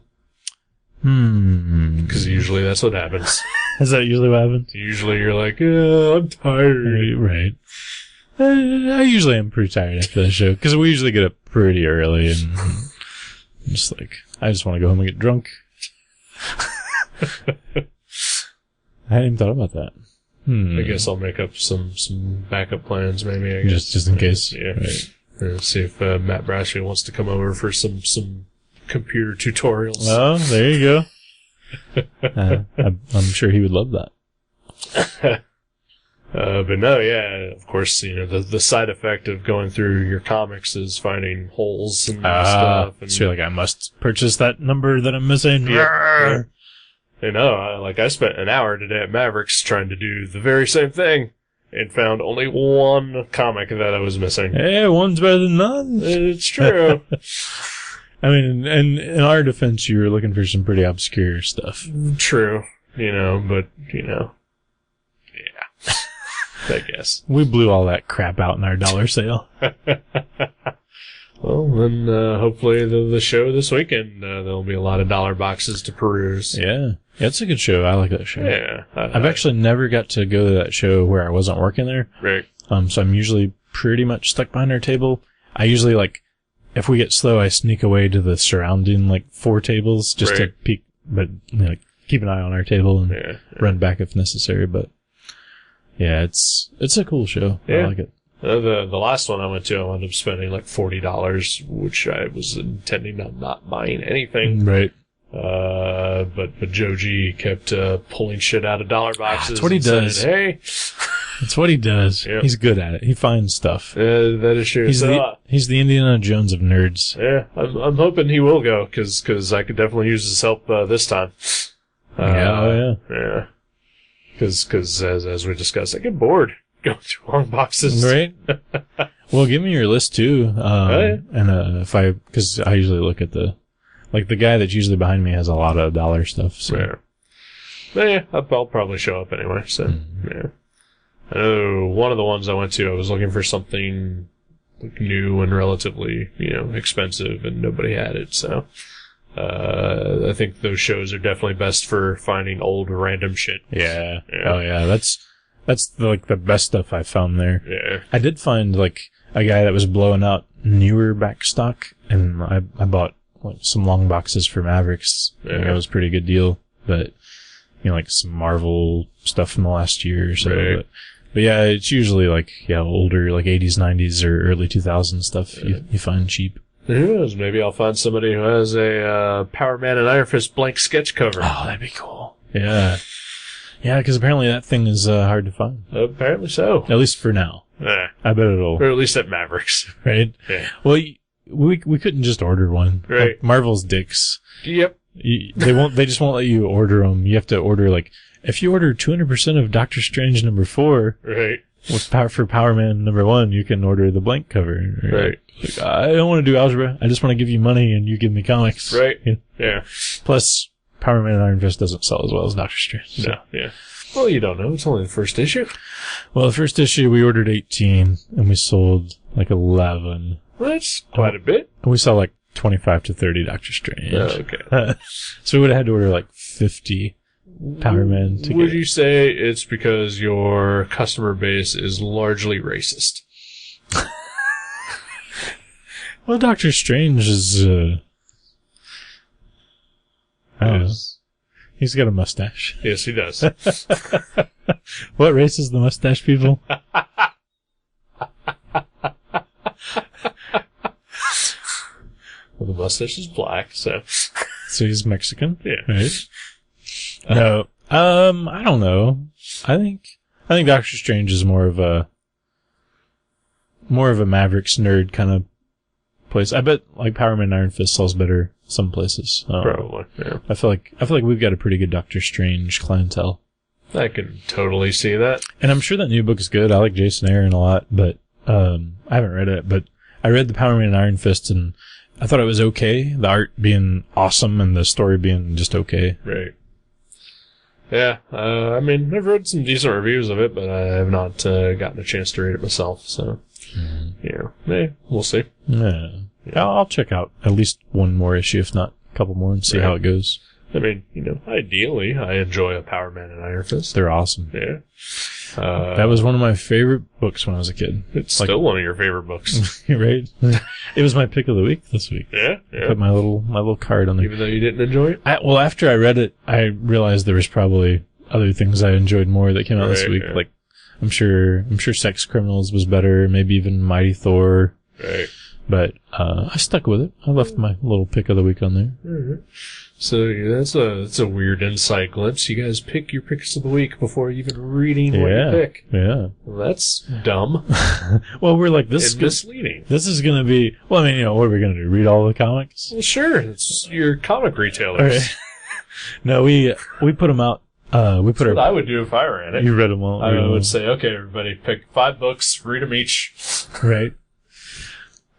Because usually that's what happens. Is that usually what happens? Usually you're like, I'm tired. Right. I usually am pretty tired after the show, because we usually get up pretty early, and I'm just I just want to go home and get drunk. I hadn't even thought about that. I guess I'll make up some backup plans, maybe. I guess. Just in case. Yeah. Right. See if Matt Brashley wants to come over for some computer tutorials. Oh, there you go. I'm sure he would love that. But no, yeah, of course, the side effect of going through your comics is finding holes and stuff. And, so you're like, I must purchase that number that I'm missing. Yeah. I spent an hour today at Mavericks trying to do the very same thing and found only one comic that I was missing. Hey, one's better than none. It's true. I mean, and in our defense, you were looking for some pretty obscure stuff. True. But, yeah. I guess. We blew all that crap out in our dollar sale. Well, then hopefully the show this weekend, there'll be a lot of dollar boxes to peruse. Yeah. It's a good show. I like that show. Yeah. I've actually never got to go to that show where I wasn't working there. Right. So I'm usually pretty much stuck behind our table. I usually, if we get slow, I sneak away to the surrounding, 4 tables just to peek, but, keep an eye on our table and run back if necessary, but... Yeah, it's a cool show. Yeah. I like it. The last one I went to, I wound up spending $40, which I was intending on not buying anything. Right. But Joe G kept pulling shit out of dollar boxes. That's what he does. Said, hey, that's what he does. Yep. He's good at it. He finds stuff. That is true. He's the Indiana Jones of nerds. Yeah, I'm hoping he will go because I could definitely use his help this time. Yeah. Because as we discussed, I get bored going through long boxes. Right. Well, give me your list too. And because I usually look at the guy that's usually behind me has a lot of dollar stuff. So. Yeah. I'll probably show up anyway. So yeah. I know one of the ones I went to, I was looking for something new and relatively expensive, and nobody had it. So. I think those shows are definitely best for finding old random shit. Yeah. Oh yeah. That's the best stuff I found there. Yeah. I did find a guy that was blowing out newer back stock, and I bought some long boxes for Mavericks. Yeah. That was a pretty good deal. But some Marvel stuff from the last year or so. Right. But yeah, it's usually older 80s, 90s or early 2000s stuff you find cheap. Who knows? Maybe I'll find somebody who has a Power Man and Iron Fist blank sketch cover. Oh, that'd be cool. Yeah. Yeah, because apparently that thing is hard to find. Apparently so. At least for now. Yeah. I bet it'll. Or at least at Mavericks. Right? Yeah. Well, we couldn't just order one. Right. Marvel's dicks. Yep. They just won't let you order them. You have to order, if you order 200% of Doctor Strange number 4. Right. For Power Man number 1, you can order the blank cover. Right. I don't want to do algebra. I just want to give you money and you give me comics. Right. Yeah. Plus, Power Man and Iron Fist doesn't sell as well as Doctor Strange. So. No. Yeah. Well, you don't know. It's only the first issue. Well, the first issue we ordered 18 and we sold 11. Well, that's quite a bit. And we saw 25 to 30 Doctor Strange. Oh, okay. So we would have had to order 50 Power Man to Would you say it's because your customer base is largely racist? Well, Doctor Strange is, I don't know. He's got a mustache. Yes, he does. What race is the mustache people? Well, the mustache is black, so. So he's Mexican? Yeah. Right? No. I don't know. I think Doctor Strange is more of a Mavericks nerd kind of place. I bet Power Man Iron Fist sells better some places. Probably, yeah. I feel like we've got a pretty good Doctor Strange clientele. I can totally see that. And I'm sure that new book is good. I like Jason Aaron a lot, but I haven't read it, but I read the Power Man Iron Fist and I thought it was okay. The art being awesome and the story being just okay. Right. Yeah, I've read some decent reviews of it, but I have not gotten a chance to read it myself, so, we'll see. Yeah. I'll check out at least one more issue, if not a couple more, and see how it goes. Ideally, I enjoy a Power Man and Iron Fist. They're awesome. Yeah. That was one of my favorite books when I was a kid. It's still one of your favorite books. Right? It was my pick of the week this week. Yeah. Put my little card on there. Even though you didn't enjoy it? Well, after I read it, I realized there was probably other things I enjoyed more that came out this week. Yeah. I'm sure Sex Criminals was better, maybe even Mighty Thor. Right. But I stuck with it. I left my little pick of the week on there. Mm-hmm. So yeah, that's a weird inside glimpse. You guys pick your picks of the week before even reading what you pick. Yeah. Well, that's dumb. Well, we're like, this is misleading. This is going to be... Well, I mean, what are we going to do? Read all the comics? Well, sure. It's your comic retailers. Right. No, we put them out. That's what I would do if I ran it. You read them all. I would say, okay, everybody, pick 5 books, read them each. Right.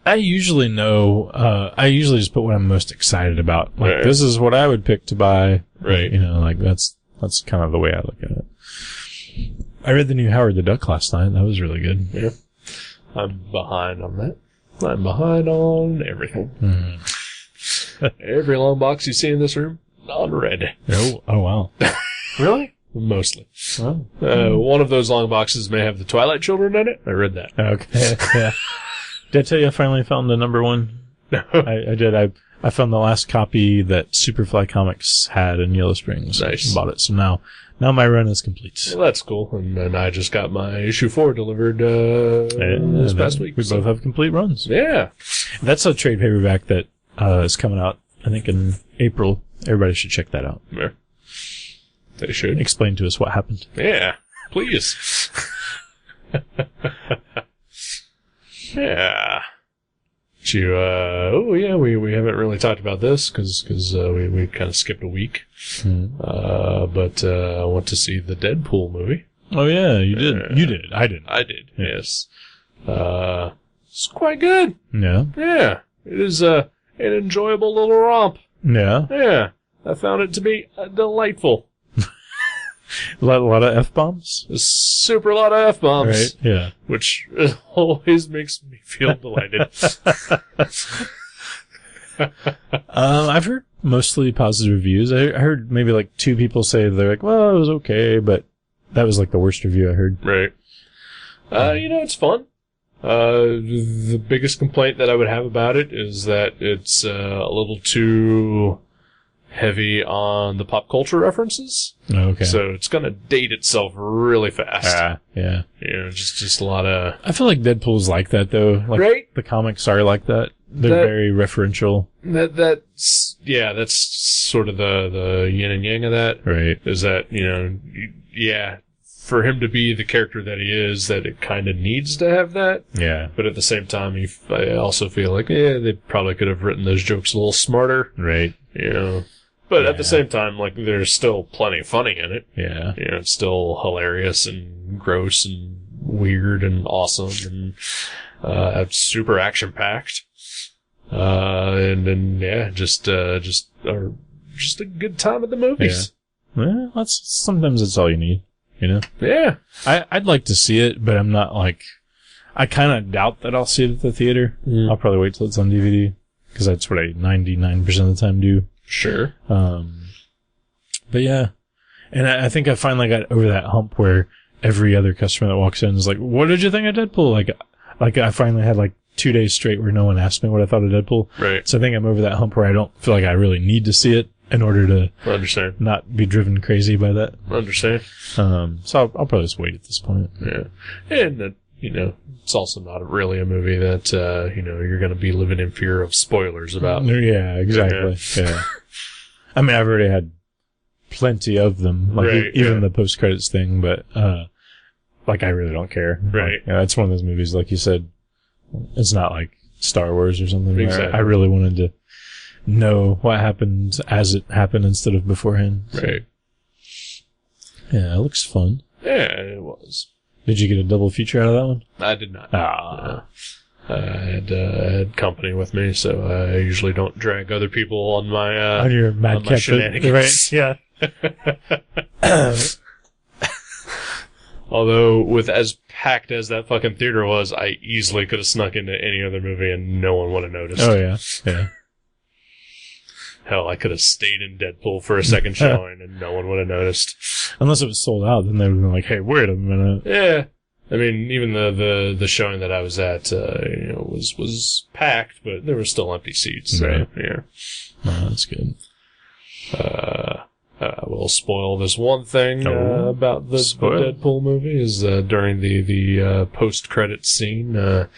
I usually know, I usually just put what I'm most excited about. Like, this is what I would pick to buy. Right. You know, like, that's kind of the way I look at it. I read the new Howard the Duck last night. That was really good. Yeah. I'm behind on that. I'm behind on everything. Mm. Every long box you see in this room, non-read. Oh wow. Really? Mostly. Oh. One of those long boxes may have the Twilight Children in it. I read that. Okay. Yeah. Did I tell you I finally found the number one? I did. I found the last copy that Superfly Comics had in Yellow Springs. Nice. Bought it. So now my run is complete. Well, that's cool. And then I just got my issue 4 delivered this past week. We both have complete runs. Yeah. That's a trade paperback that is coming out, I think, in April. Everybody should check that out. Yeah. They should. Explain to us what happened. Yeah. Please. Yeah. We haven't really talked about this because we kind of skipped a week. But I went to see the Deadpool movie. Oh yeah, you did. You did. I didn't. I did. Yeah. Yes. It's quite good. Yeah. Yeah. It is an enjoyable little romp. Yeah. Yeah. I found it to be delightful. A lot of F-bombs? A super lot of F-bombs. Right, yeah. Which always makes me feel delighted. I've heard mostly positive reviews. I heard maybe like 2 people say they're like, well, it was okay, but that was like the worst review I heard. Right. It's fun. The biggest complaint that I would have about it is that it's a little too heavy on the pop culture references. Okay. So it's going to date itself really fast. Yeah. Just a lot of... I feel like Deadpool's like that, though. Like, right? The comics are like that. They're very referential. That's sort of the yin and yang of that. Right. Is that, for him to be the character that he is, that it kind of needs to have that. Yeah. But at the same time, I also feel like, they probably could have written those jokes a little smarter. Right. But at the same time, like, there's still plenty funny in it. Yeah. It's still hilarious and gross and weird and awesome and super action-packed. Just a good time at the movies. Yeah. Well, sometimes that's all you need, Yeah. I'd like to see it, but I'm not like... I kind of doubt that I'll see it at the theater. I'll probably wait till it's on DVD, because that's what I 99% of the time do. Sure. But yeah. And I think I finally got over that hump where every other customer that walks in is like, what did you think of Deadpool? Like I finally had like 2 days straight where no one asked me what I thought of Deadpool. Right. So I think I'm over that hump where I don't feel like I really need to see it in order to understand, not be driven crazy by that. Understand. So I'll probably just wait at this point. Yeah. And it's also not really a movie that, you're going to be living in fear of spoilers about. Yeah, exactly. Yeah. I mean, I've already had plenty of them, like even the post-credits thing, but, like, I really don't care. Right. Like, it's one of those movies, like you said, it's not like Star Wars or something. Exactly. I really wanted to know what happened as it happened instead of beforehand. So. Right. Yeah, it looks fun. Yeah, it was. Did you get a double feature out of that one? I did not. I had company with me, so I usually don't drag other people on my on your madcap shenanigans. Right? Yeah. Although, with as packed as that fucking theater was, I easily could have snuck into any other movie and no one would have noticed. Oh yeah, yeah. Hell, I could have stayed in Deadpool for a second showing and no one would have noticed. Unless it was sold out, then they would have been like, hey, wait a minute. Yeah. I mean, even the showing that I was at, was packed, but there were still empty seats. So, right. Yeah. Oh, that's good. I will spoil this one thing about the Deadpool movie is during the post-credits scene,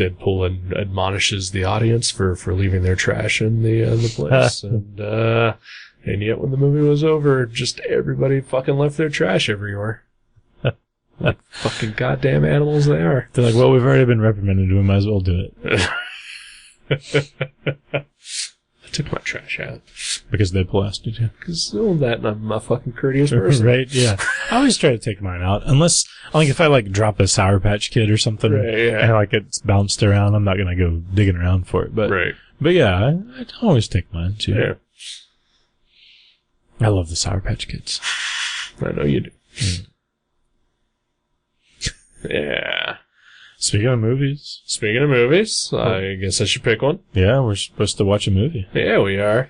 Deadpool admonishes the audience for leaving their trash in the place, and yet when the movie was over, just everybody fucking left their trash everywhere. Like fucking goddamn animals they are. They're like, well, we've already been reprimanded, we might as well do it. I took my trash out. Because Deadpool asked you to. Because that, and I'm a fucking courteous person. Right, yeah. I always try to take mine out. Unless, like, if I, like, drop a Sour Patch Kid or something, right, yeah. and, like, it's bounced around, I'm not gonna go digging around for it. But, right. But yeah, I always take mine, too. Yeah. I love the Sour Patch Kids. I know you do. Yeah. Speaking of movies, I guess I should pick one. Yeah, we're supposed to watch a movie. Yeah, we are.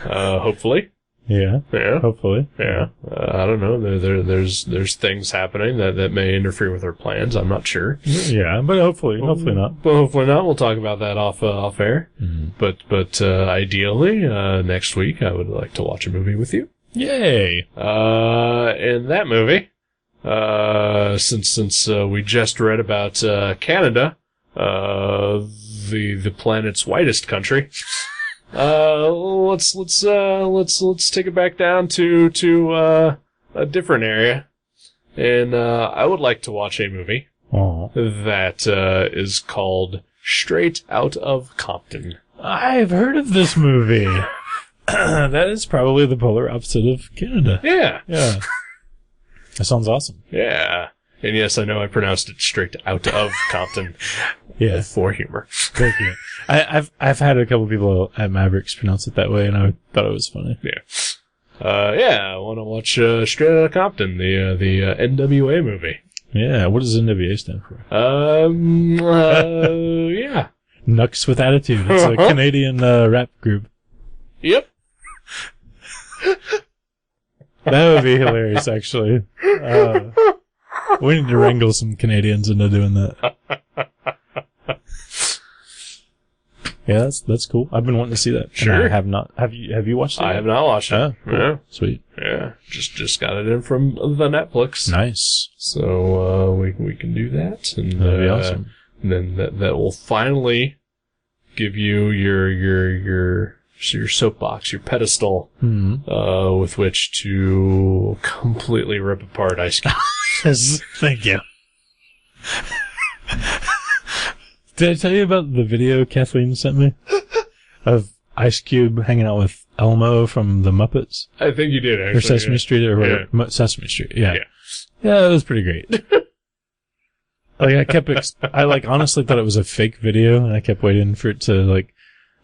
Hopefully. Yeah. Yeah. Hopefully. Yeah. I don't know. There's things happening that may interfere with our plans. I'm not sure. Yeah, but hopefully not. But hopefully not. We'll talk about that off air. Mm-hmm. But ideally, next week I would like to watch a movie with you. Yay! In that movie, since we just read about Canada, the planet's whitest country, let's take it back down to a different area, and I would like to watch a movie that is called Straight Out of Compton. I've heard of this movie. That is probably the polar opposite of Canada. Yeah. Yeah. That sounds awesome. Yeah. And yes, I know I pronounced it Straight Out of Compton. Yeah. For humor. Thank you. I've had a couple people at Mavericks pronounce it that way, and I thought it was funny. Yeah. I want to watch Straight Outta Compton, the NWA movie. Yeah. What does NWA stand for? Yeah. Nucks with Attitude. It's a Canadian rap group. Yep. That would be hilarious, actually. We need to wrangle some Canadians into doing that. Yeah, that's cool. I've been wanting to see that. Sure. I have not. Have you watched it? I have not watched it. Oh, cool. Yeah. Sweet. Yeah. Just got it in from the Netflix. Nice. So, we can do that. And, that'd be awesome. And then that will finally give you your soapbox, your pedestal, with which to completely rip apart Ice Cube. Yes, thank you. Did I tell you about the video Kathleen sent me of Ice Cube hanging out with Elmo from the Muppets? I think you did, actually. Or Sesame Street, or whatever. Yeah. Sesame Street, yeah. Yeah, it was pretty great. I honestly thought it was a fake video, and I kept waiting for it to,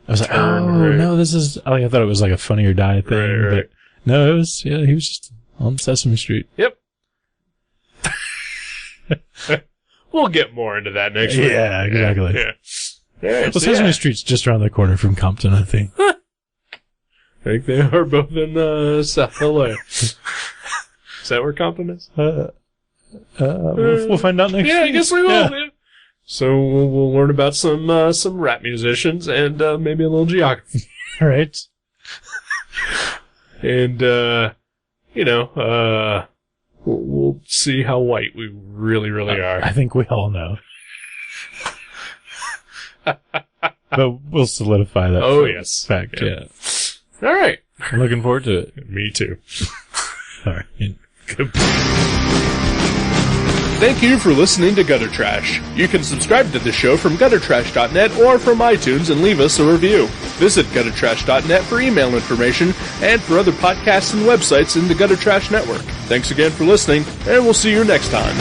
I was like, no, this is, I thought it was like a Funny or Die thing. Right. But no, it was, he was just on Sesame Street. Yep. We'll get more into that next week. Yeah, exactly. Yeah. Well, Sesame Street's just around the corner from Compton, I think. I think they are both in South LA. Is that where Compton is? We'll find out next week. I guess we will. Yeah. So we'll learn about some rap musicians and maybe a little geography. All right. And we'll see how white we really are. I think we all know. But we'll solidify that. Oh, yes. Fact, yeah. All right. I'm looking forward to it. Me too. All right. Thank you for listening to Gutter Trash. You can subscribe to the show from guttertrash.net or from iTunes and leave us a review. Visit guttertrash.net for email information and for other podcasts and websites in the Gutter Trash Network. Thanks again for listening, and we'll see you next time.